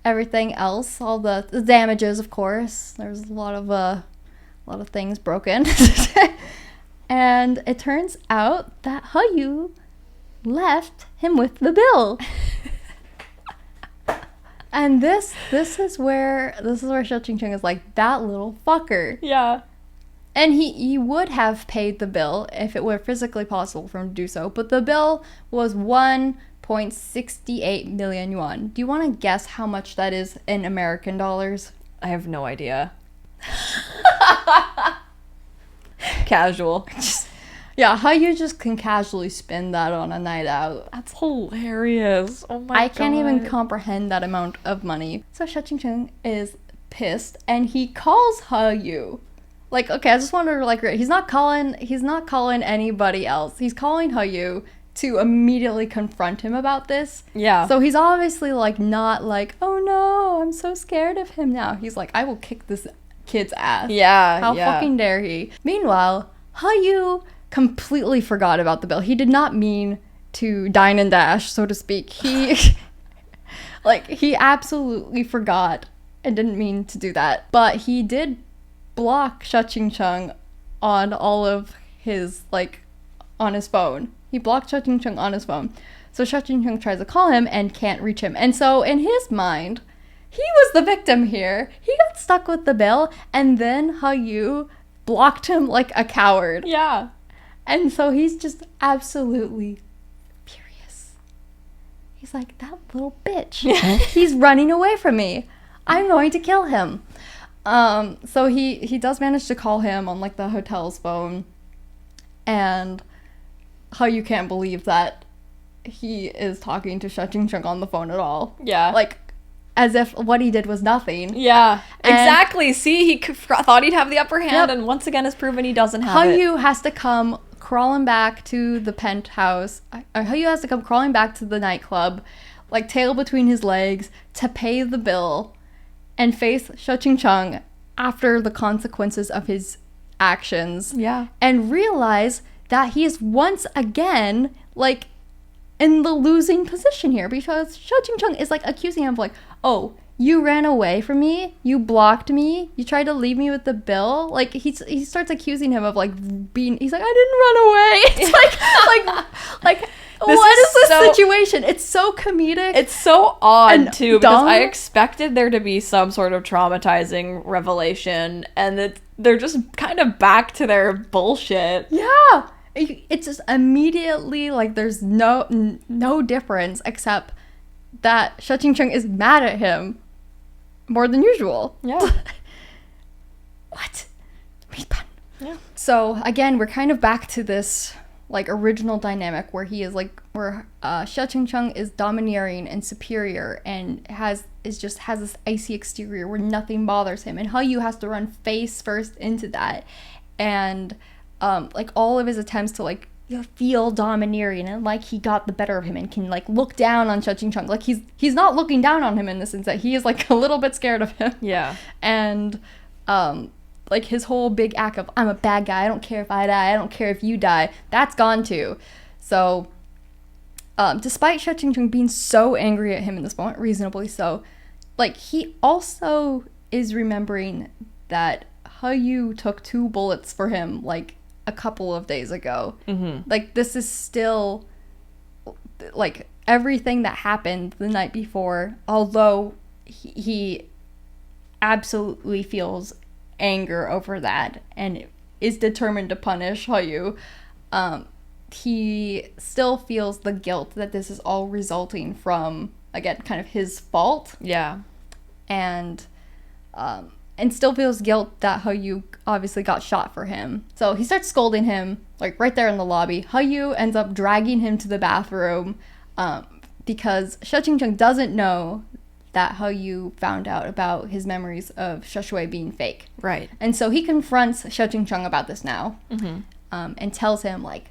Speaker 2: everything else, all the damages, of course. There's a lot of things broken. And it turns out that Heo left him with the bill. And this is where Xie Qingcheng is like, that little fucker. And he would have paid the bill if it were physically possible for him to do so, but the bill was 1.68 million yuan. Do you want to guess how much that is in American dollars?
Speaker 1: I have no idea. Casual.
Speaker 2: How you just can casually spend that on a night out.
Speaker 1: That's hilarious. Oh my god.
Speaker 2: I can't even comprehend that amount of money. So Xie Qingcheng is pissed and he calls Heo. Like, okay, I just want to like, he's not calling anybody else. He's calling Heo to immediately confront him about this.
Speaker 1: Yeah.
Speaker 2: So he's obviously like not like, oh no, I'm so scared of him now. He's like, I will kick this kid's ass.
Speaker 1: Yeah.
Speaker 2: How
Speaker 1: yeah.
Speaker 2: fucking dare he? Meanwhile, Hayu completely forgot about the bill. He did not mean to dine and dash, so to speak. He like he absolutely forgot and didn't mean to do that. But he did block Xie Qingcheng on all of his like on his phone. He blocked Xie Qingcheng on his phone. So Xie Qingcheng tries to call him and can't reach him. And so in his mind, he was the victim here. He got stuck with the bill, and then Hayu blocked him like a coward.
Speaker 1: Yeah.
Speaker 2: And so he's just absolutely furious. He's like, that little bitch. He's running away from me. I'm going to kill him. So he does manage to call him on like the hotel's phone, and Hayu can't believe that he is talking to Xie Qingcheng on the phone at all.
Speaker 1: Yeah.
Speaker 2: Like, as if what he did was nothing.
Speaker 1: Yeah,
Speaker 2: And
Speaker 1: exactly. See, he thought he'd have the upper hand,
Speaker 2: Yep.
Speaker 1: and once again has proven he doesn't have it.
Speaker 2: Hayu has to come crawling back to the penthouse. Hayu has to come crawling back to the nightclub, like tail between his legs, to pay the bill and face Xie Qingcheng after the consequences of his actions.
Speaker 1: Yeah.
Speaker 2: And realize that he is once again, like, in the losing position here, because Xie Qingcheng is like accusing him of like, oh, you ran away from me, you blocked me, you tried to leave me with the bill. Like he starts accusing him of like being. He's like, I didn't run away. It's like what is this situation? It's so comedic.
Speaker 1: It's so odd
Speaker 2: and
Speaker 1: too, because
Speaker 2: dumb.
Speaker 1: I expected there to be some sort of traumatizing revelation, and they're just kind of back to their bullshit.
Speaker 2: Yeah. It's just immediately like there's no difference except that Xie Qingcheng is mad at him more than usual.
Speaker 1: Yeah.
Speaker 2: What? Meat bun.
Speaker 1: Yeah.
Speaker 2: So again, we're kind of back to this like original dynamic where he is like where Xie Qingcheng is domineering and superior and has this icy exterior where nothing bothers him, and Hayu has to run face first into that, and like all of his attempts to like feel domineering and like he got the better of him and can like look down on Xie Qingcheng. Like he's not looking down on him in the sense that he is like a little bit scared of him.
Speaker 1: Yeah.
Speaker 2: And like his whole big act of I'm a bad guy, I don't care if I die, I don't care if you die, that's gone too. So despite Xie Qingcheng being so angry at him in this moment, reasonably so, like he also is remembering that Hayu took 2 bullets for him like a couple of days ago.
Speaker 1: Mm-hmm.
Speaker 2: Like this is still like everything that happened the night before, although he absolutely feels anger over that and is determined to punish Hayu, he still feels the guilt that this is all resulting from, again, kind of his fault.
Speaker 1: Yeah.
Speaker 2: And still feels guilt that Hayu obviously got shot for him. So he starts scolding him, like right there in the lobby. Hayu ends up dragging him to the bathroom because Xie Qingcheng doesn't know that Hayu found out about his memories of Shui being fake.
Speaker 1: Right.
Speaker 2: And so he confronts Xie Qingcheng about this now, and tells him, like,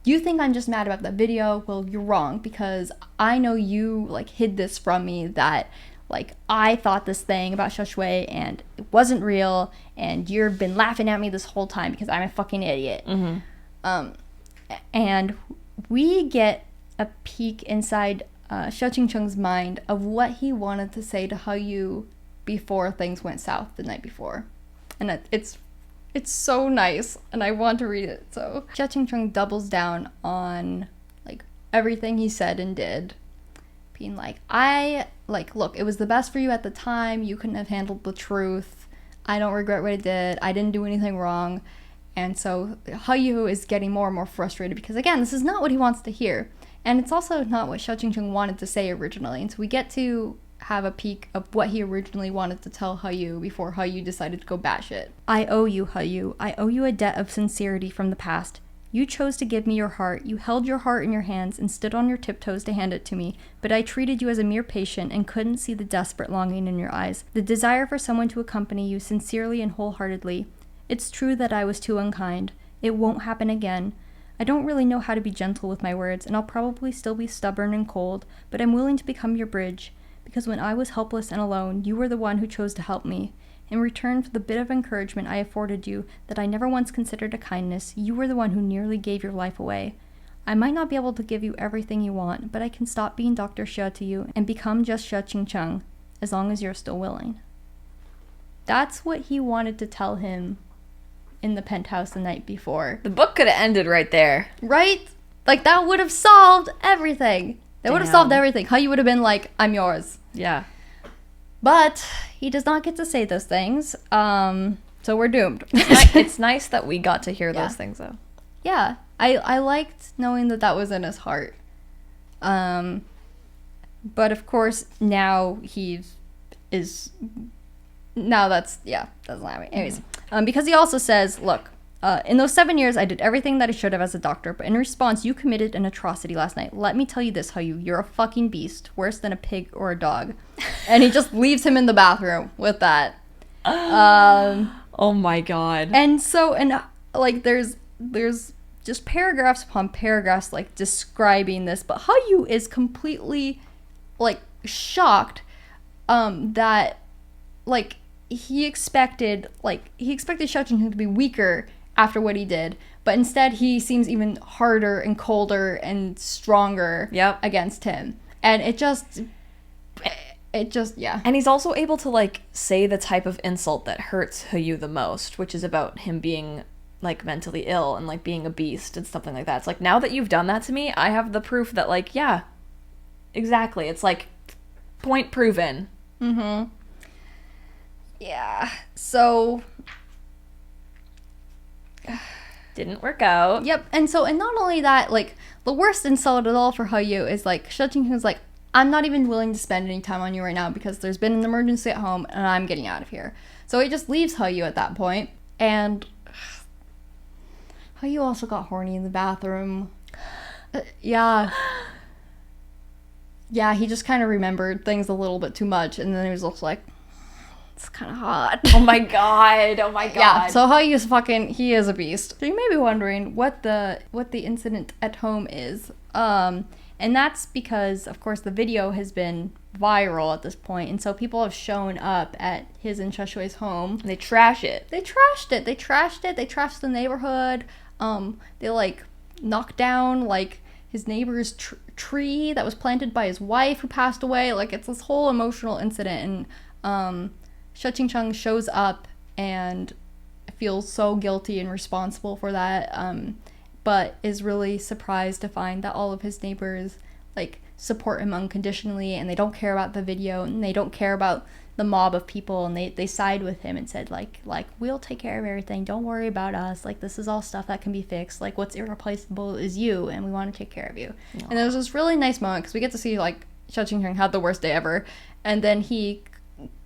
Speaker 2: you think I'm just mad about that video? Well, you're wrong, because I know you, like, hid this from me, that, like, I thought this thing about Shui and it wasn't real, and you've been laughing at me this whole time because I'm a fucking idiot. And we get a peek inside Xie Qingcheng's mind of what he wanted to say to Hayu before things went south the night before. And it's so nice, and I want to read it. So Xie Qingcheng doubles down on like everything he said and did, being like, look, it was the best for you at the time, you couldn't have handled the truth, I don't regret what I did, I didn't do anything wrong. And so Hayu is getting more and more frustrated because, again, this is not what he wants to hear. And it's also not what Xie Qingcheng wanted to say originally. And so we get to have a peek of what he originally wanted to tell Hayu before Hayu decided to go batshit. I owe you, Hayu. I owe you a debt of sincerity from the past. You chose to give me your heart. You held your heart in your hands and stood on your tiptoes to hand it to me. But I treated you as a mere patient and couldn't see the desperate longing in your eyes, the desire for someone to accompany you sincerely and wholeheartedly. It's true that I was too unkind. It won't happen again. I don't really know how to be gentle with my words, and I'll probably still be stubborn and cold, but I'm willing to become your bridge, because when I was helpless and alone, you were the one who chose to help me. In return for the bit of encouragement I afforded you that I never once considered a kindness, you were the one who nearly gave your life away. I might not be able to give you everything you want, but I can stop being Dr. Xie to you and become just Xie Qingcheng, as long as you're still willing. That's what he wanted to tell him in the penthouse the night before.
Speaker 1: The book could have ended right there.
Speaker 2: Right? Like, that would have solved everything. That would have solved everything. How you would have been like, I'm yours.
Speaker 1: Yeah.
Speaker 2: But he does not get to say those things. So we're doomed.
Speaker 1: It's nice that we got to hear those things, though.
Speaker 2: Yeah. I liked knowing that that was in his heart. But of course, now that's not right. Anyways, because he also says, look, in those 7 years, I did everything that I should have as a doctor, but in response, you committed an atrocity last night. Let me tell you this, you're a fucking beast, worse than a pig or a dog. And he just leaves him in the bathroom with that.
Speaker 1: Oh my god.
Speaker 2: And so, like, there's just paragraphs upon paragraphs, like, describing this, but Hayu is completely, like, shocked, that, like, he expected Xie Qingcheng to be weaker after what he did, but instead he seems even harder and colder and stronger against him. And it just, yeah.
Speaker 1: And he's also able to, like, say the type of insult that hurts Hayu the most, which is about him being, like, mentally ill and, like, being a beast and something like that. It's like, now that you've done that to me, I have the proof that, like, yeah, exactly. It's like, point proven.
Speaker 2: Mm-hmm. Yeah, so
Speaker 1: didn't work out.
Speaker 2: Yep, and not only that, like, the worst insult at all for Hayu is, like, Xie Qingcheng's like, I'm not even willing to spend any time on you right now because there's been an emergency at home and I'm getting out of here. So he just leaves Hayu at that point, and Hayu also got horny in the bathroom. Yeah, he just kind of remembered things a little bit too much, and then he was also like, it's kind of hot.
Speaker 1: Oh my god.
Speaker 2: Yeah, so he is a beast. So you may be wondering what the incident at home is. And that's because, of course, the video has been viral at this point, and so people have shown up at his and Sheshui's home.
Speaker 1: They trash it.
Speaker 2: They trashed it. They trashed the neighborhood. They, like, knocked down, like, his neighbor's tree that was planted by his wife who passed away. Like, it's this whole emotional incident, and Xie Qingcheng shows up and feels so guilty and responsible for that, but is really surprised to find that all of his neighbors, like, support him unconditionally, and they don't care about the video, and they don't care about the mob of people, and they side with him and said, like we'll take care of everything, don't worry about us, like, this is all stuff that can be fixed, like, what's irreplaceable is you, and we want to take care of you. Aww. And there was this really nice moment because we get to see, like, Xie Qingcheng had the worst day ever, and then he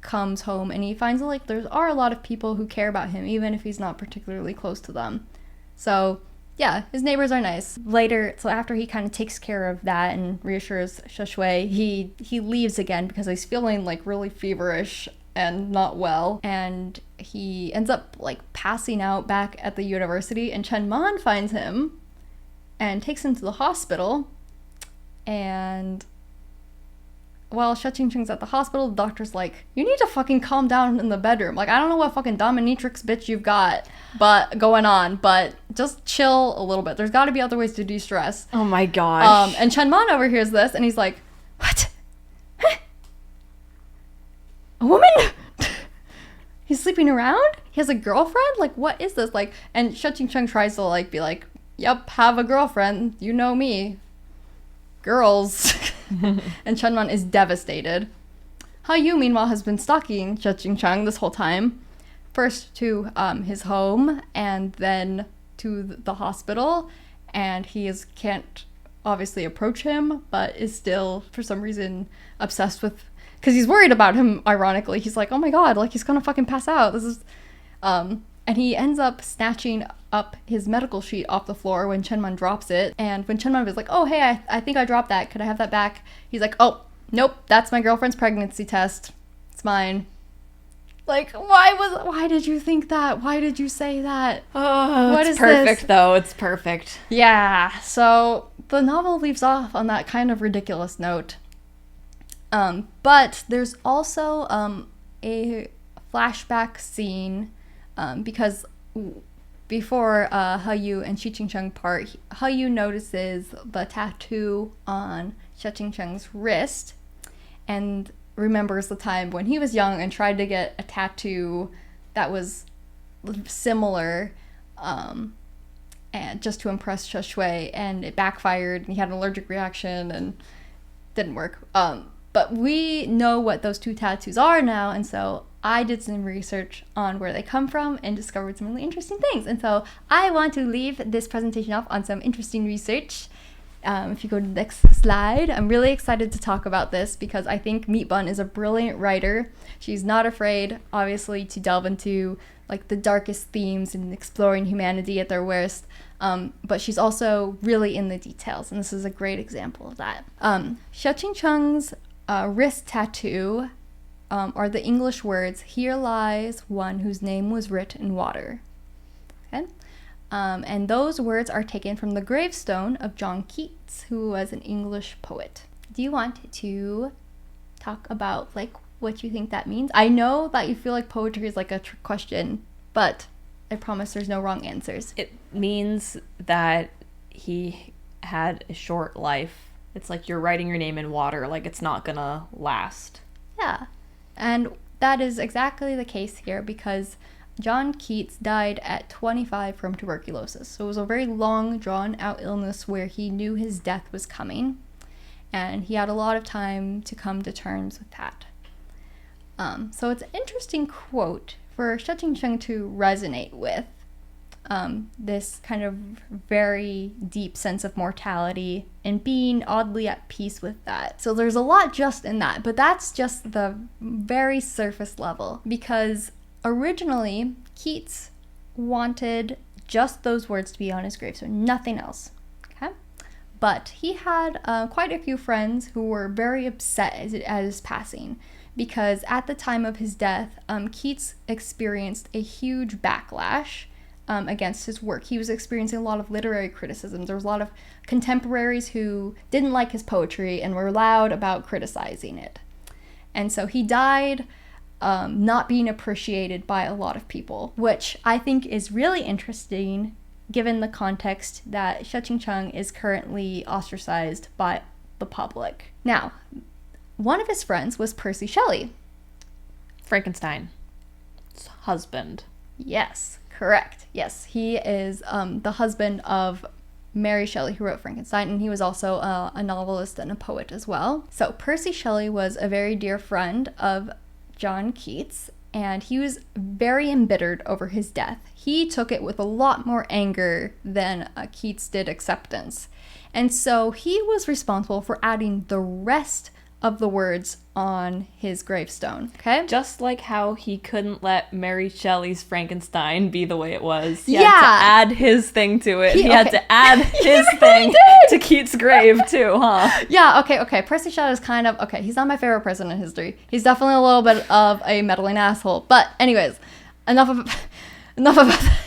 Speaker 2: comes home and he finds that, like, there are a lot of people who care about him even if he's not particularly close to them. So yeah, his neighbors are nice. Later, so after he kind of takes care of that and reassures Sheshui, he leaves again because he's feeling, like, really feverish and not well, and he ends up, like, passing out back at the university, and Chen Man finds him and takes him to the hospital. And while Xie Qingcheng's at the hospital, the doctor's like, you need to fucking calm down in the bedroom. Like, I don't know what fucking dominatrix bitch you've got going on, but just chill a little bit. There's got to be other ways to de-stress.
Speaker 1: Oh my gosh.
Speaker 2: And Chen Man overhears this, and he's like, what? A woman? He's sleeping around? He has a girlfriend? Like, what is this? Like, and Xie Qingcheng tries to, like, be like, yep, have a girlfriend. You know me. Girls. And Chen Man is devastated. Hayu, meanwhile, has been stalking Xie Qingcheng this whole time. First to his home, and then to the hospital. And can't obviously approach him, but is still, for some reason, obsessed with... Because he's worried about him, ironically. He's like, oh my god, like, he's gonna fucking pass out. This is... And he ends up snatching up his medical sheet off the floor when Chen Man drops it. And when Chen Man was like, oh, hey, I think I dropped that. Could I have that back? He's like, oh, nope, that's my girlfriend's pregnancy test. It's mine. Like, why did you think that? Why did you say that?
Speaker 1: Oh,
Speaker 2: What
Speaker 1: it's
Speaker 2: is
Speaker 1: perfect
Speaker 2: this?
Speaker 1: though. It's perfect.
Speaker 2: Yeah, so the novel leaves off on that kind of ridiculous note. But there's also a flashback scene because before Heyu and Xie Qingcheng part, Heyu notices the tattoo on Xie Qingcheng's wrist and remembers the time when he was young and tried to get a tattoo that was similar and just to impress Shui, and it backfired and he had an allergic reaction and didn't work. But we know what those two tattoos are now, and so I did some research on where they come from and discovered some really interesting things. And so I want to leave this presentation off on some interesting research. If you go to the next slide, I'm really excited to talk about this because I think Meat Bun is a brilliant writer. She's not afraid, obviously, to delve into like the darkest themes and exploring humanity at their worst. But she's also really in the details, and this is a great example of that. Xie Qingcheng's wrist tattoo are the English words, "Here lies one whose name was writ in water." Okay? And those words are taken from the gravestone of John Keats, who was an English poet. Do you want to talk about like what you think that means? I know that you feel like poetry is like a trick question, but I promise there's no wrong answers.
Speaker 1: It means that he had a short life. It's like you're writing your name in water, like it's not gonna last.
Speaker 2: Yeah, and that is exactly the case here because John Keats died at 25 from tuberculosis. So it was a very long, drawn-out illness where he knew his death was coming, and he had a lot of time to come to terms with that. So it's an interesting quote for Xie Qingcheng to resonate with. This kind of very deep sense of mortality and being oddly at peace with that. So there's a lot just in that, but that's just the very surface level because originally Keats wanted just those words to be on his gravestone, nothing else. Okay, but he had quite a few friends who were very upset at his passing because at the time of his death, Keats experienced a huge backlash against his work. He was experiencing a lot of literary criticism. There was a lot of contemporaries who didn't like his poetry and were loud about criticizing it. And so he died not being appreciated by a lot of people, which I think is really interesting given the context that Xie Qingcheng is currently ostracized by the public. Now, one of his friends was Percy Shelley.
Speaker 1: Frankenstein's husband.
Speaker 2: Yes, correct. Yes, he is the husband of Mary Shelley, who wrote Frankenstein, and he was also a novelist and a poet as well. So Percy Shelley was a very dear friend of John Keats, and he was very embittered over his death. He took it with a lot more anger than Keats did acceptance. And so he was responsible for adding the rest of the words on his gravestone, okay?
Speaker 1: Just like how he couldn't let Mary Shelley's Frankenstein be the way it was. He had to add his thing to it. He had to add his thing to Keats' grave too, huh?
Speaker 2: Yeah, okay. Percy Shelley is kind of, okay, he's not my favorite person in history. He's definitely a little bit of a meddling asshole. But anyways, enough about that.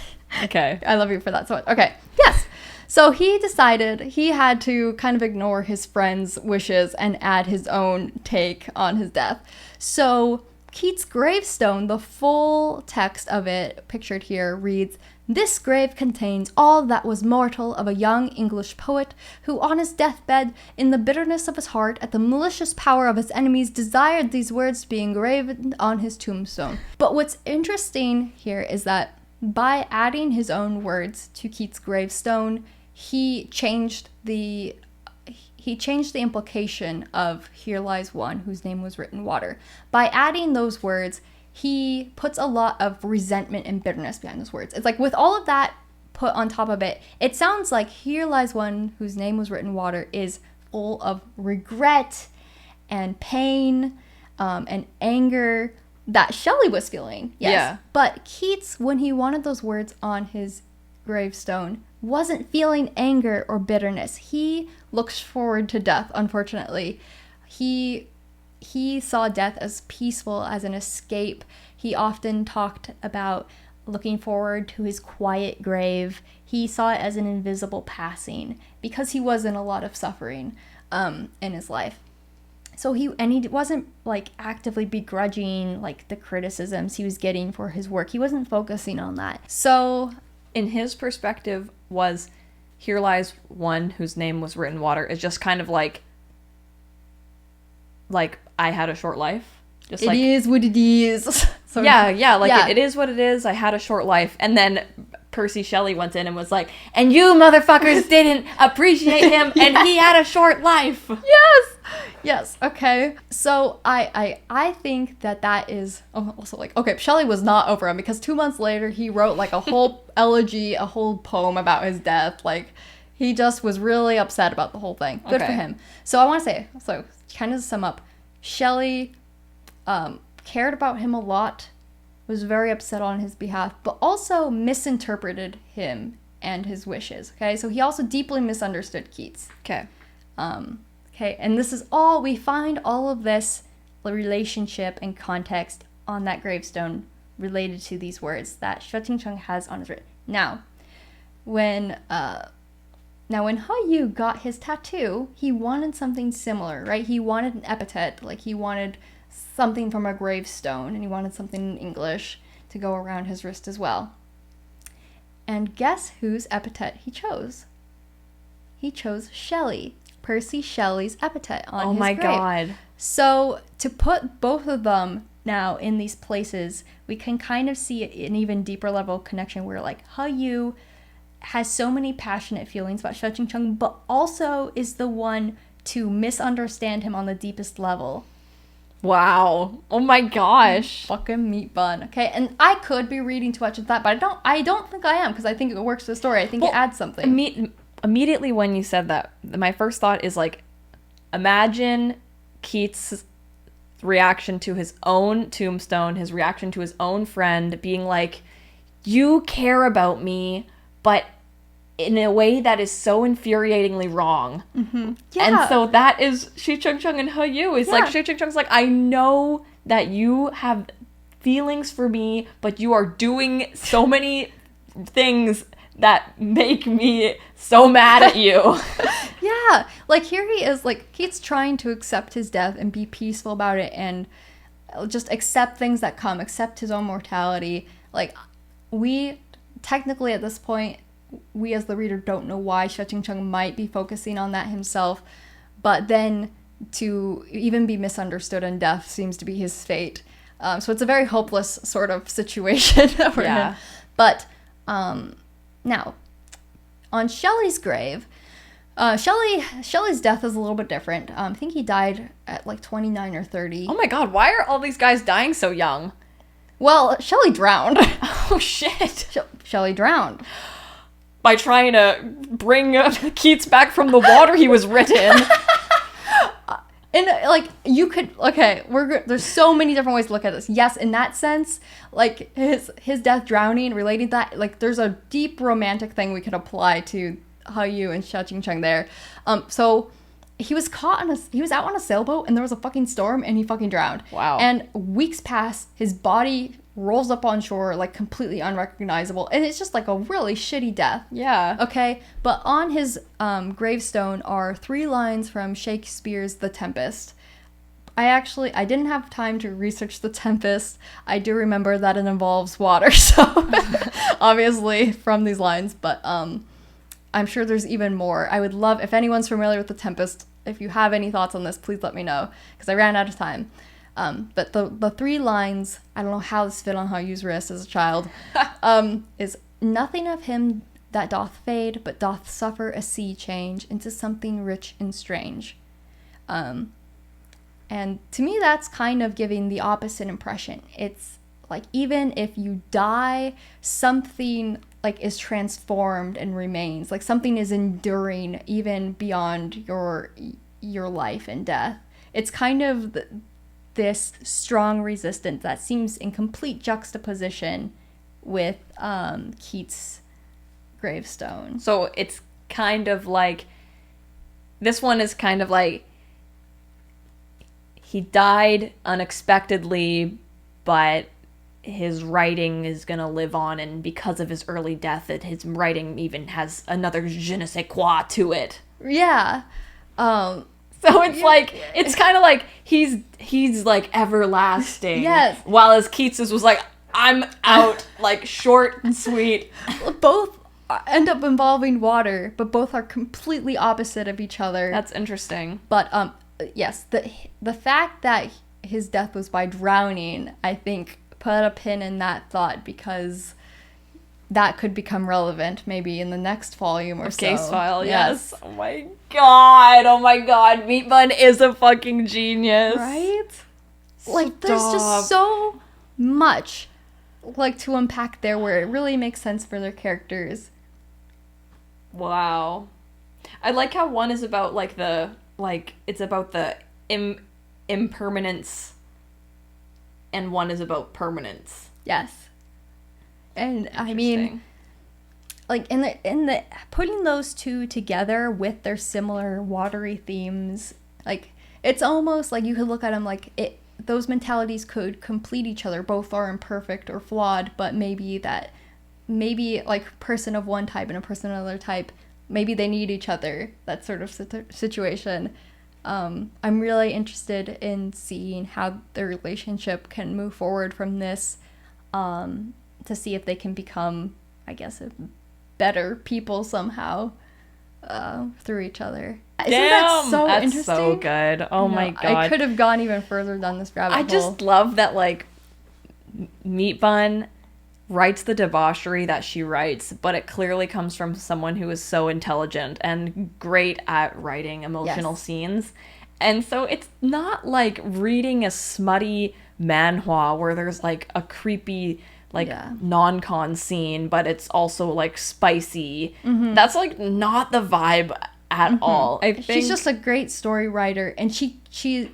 Speaker 1: Okay.
Speaker 2: I love you for that so much. Okay, yes. So he decided he had to kind of ignore his friend's wishes and add his own take on his death. So Keats' gravestone, the full text of it, pictured here, reads, "This grave contains all that was mortal of a young English poet who on his deathbed, in the bitterness of his heart, at the malicious power of his enemies, desired these words to be engraved on his tombstone." But what's interesting here is that by adding his own words to Keats' gravestone, he changed the implication of "Here lies one whose name was written in water." By adding those words, he puts a lot of resentment and bitterness behind those words. It's like with all of that put on top of it, it sounds like "Here lies one whose name was written in water" is full of regret and pain and anger that Shelley was feeling. Yes. Yeah. But Keats, when he wanted those words on his gravestone, wasn't feeling anger or bitterness. He looks forward to death, unfortunately. He he saw death as peaceful, as an escape. He often talked about looking forward to his quiet grave. He saw it as an invisible passing because he was in a lot of suffering in his life. So he wasn't like actively begrudging like the criticisms he was getting for his work. He wasn't focusing on that. So
Speaker 1: in his perspective was, here lies one whose name was written in water, is just kind of like I had a short life. Just
Speaker 2: it is what it is.
Speaker 1: So yeah. It is what it is. I had a short life. And then Percy Shelley went in and was like, and you motherfuckers didn't appreciate him, and he had a short life.
Speaker 2: Yes. Okay. So I think that is also like, okay, Shelley was not over him because 2 months later he wrote like a whole elegy, a whole poem about his death. Like he just was really upset about the whole thing. Good for him. So I want to say, so kind of to sum up, Shelley cared about him a lot, was very upset on his behalf, but also misinterpreted him and his wishes. Okay, so he also deeply misunderstood Keats.
Speaker 1: Okay.
Speaker 2: Okay, and this is all, we find all of this relationship and context on that gravestone related to these words that Xie Qingcheng has on his written. Now, when He got his tattoo, he wanted something similar, right? He wanted an epithet, like he wanted something from a gravestone, and he wanted something in English to go around his wrist as well. And guess whose epithet he chose? He chose Shelley. Percy Shelley's epithet on his grave. Oh my God. So to put both of them now in these places, we can kind of see an even deeper level of connection where like Yu has so many passionate feelings about Xie Qingcheng, but also is the one to misunderstand him on the deepest level.
Speaker 1: Wow. Oh my gosh.
Speaker 2: Fucking meat bun. Okay, and I could be reading too much of that, but I don't think I am, because I think it works for the story. I think it adds something.
Speaker 1: Immediately when you said that, my first thought is like, imagine Keats' reaction to his own tombstone, his reaction to his own friend being like, you care about me, but in a way that is so infuriatingly wrong.
Speaker 2: Mm-hmm.
Speaker 1: Yeah. And so that is Xie Qingcheng and He Yu. It's like Xie Qingcheng's like, I know that you have feelings for me, but you are doing so many things that make me so mad at you.
Speaker 2: Yeah, like here he is, like Keats trying to accept his death and be peaceful about it and just accept things that come, accept his own mortality. Like we technically at this point, we as the reader don't know why Xie Qingcheng might be focusing on that himself, but then to even be misunderstood in death seems to be his fate. So it's a very hopeless sort of situation for him. But now, on Shelley's grave, Shelley's death is a little bit different. I think he died at like 29 or 30.
Speaker 1: Oh my God, why are all these guys dying so young?
Speaker 2: Well, Shelley drowned.
Speaker 1: Oh shit.
Speaker 2: Shelley drowned.
Speaker 1: By trying to bring Keats back from the water he was written.
Speaker 2: And like you could, okay, there's so many different ways to look at this. Yes, in that sense, like his death drowning, relating to that, like there's a deep romantic thing we could apply to He Yu and Xie Qingcheng there. So he was out on a sailboat and there was a fucking storm and he fucking drowned.
Speaker 1: Wow.
Speaker 2: And weeks pass, his body rolls up on shore like completely unrecognizable, and it's just like a really shitty death.
Speaker 1: Yeah.
Speaker 2: Okay, but on his gravestone are 3 lines from Shakespeare's The Tempest. I didn't have time to research The Tempest. I do remember that it involves water, so obviously from these lines, but I'm sure there's even more. I would love, if anyone's familiar with The Tempest, if you have any thoughts on this, please let me know, because I ran out of time. But the 3 lines, I don't know how this fit on He Yu's wrist as a child, is nothing of him that doth fade, but doth suffer a sea change into something rich and strange. And to me, that's kind of giving the opposite impression. It's like, even if you die, something like is transformed and remains, like something is enduring even beyond your life and death. It's kind of this strong resistance that seems in complete juxtaposition with Keats' gravestone.
Speaker 1: So it's kind of like, this one is kind of like, he died unexpectedly, but his writing is gonna live on, and because of his early death, his writing even has another je ne sais quoi to it.
Speaker 2: Yeah.
Speaker 1: So it's like, it's kind of like he's like everlasting.
Speaker 2: Yes.
Speaker 1: While as Keats's was like, I'm out, like short and sweet.
Speaker 2: Both end up involving water, but both are completely opposite of each other.
Speaker 1: That's interesting.
Speaker 2: But yes, the fact that his death was by drowning, I think, put a pin in that thought, because that could become relevant maybe in the next volume or so.
Speaker 1: Case file, yes. Oh my god. Meat Bun is a fucking genius.
Speaker 2: Right? Like, there's just so much, like, to unpack there where it really makes sense for their characters.
Speaker 1: Wow. I like how one is about, like, it's about the impermanence, and one is about permanence.
Speaker 2: Yes. And I mean, like, in the putting those two together with their similar watery themes, like, it's almost like you could look at them like those mentalities could complete each other. Both are imperfect or flawed, but maybe like person of one type and a person of another type, maybe they need each other. That sort of situation. I'm really interested in seeing how their relationship can move forward from this, to see if they can become, I guess, better people somehow through each other. Isn't that so interesting?
Speaker 1: That's so good. Oh my god.
Speaker 2: I could have gone even further down this rabbit hole.
Speaker 1: I just love that, like, Meat Bun writes the debauchery that she writes, but it clearly comes from someone who is so intelligent and great at writing emotional scenes. And so it's not like reading a smutty manhwa where there's like a creepy, like, non-con scene, but it's also like spicy. Mm-hmm. That's like not the vibe at all. I think
Speaker 2: she's just a great story writer, and she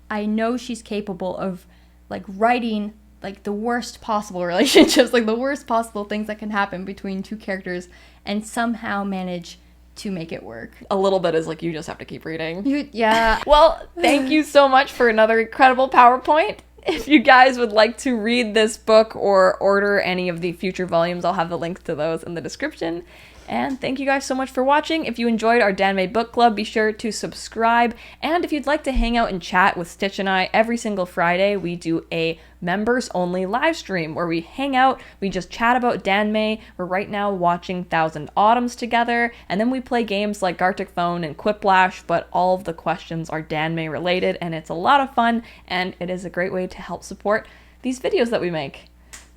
Speaker 2: I know she's capable of, like, writing like the worst possible relationships, like the worst possible things that can happen between two characters, and somehow manage to make it work.
Speaker 1: A little bit is like, you just have to keep reading.
Speaker 2: Yeah.
Speaker 1: Well, thank you so much for another incredible PowerPoint. If you guys would like to read this book or order any of the future volumes, I'll have the links to those in the description. And thank you guys so much for watching. If you enjoyed our Danmei Book Club, be sure to subscribe. And if you'd like to hang out and chat with Stitch and I, every single Friday, we do a members-only live stream where we hang out, we just chat about Danmei. We're right now watching Thousand Autumns together, and then we play games like Gartic Phone and Quiplash, but all of the questions are Danmei related, and it's a lot of fun, and it is a great way to help support these videos that we make.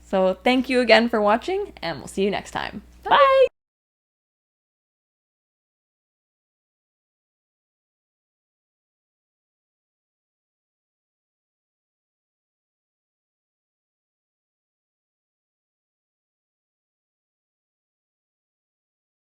Speaker 1: So thank you again for watching, and we'll see you next time. Bye!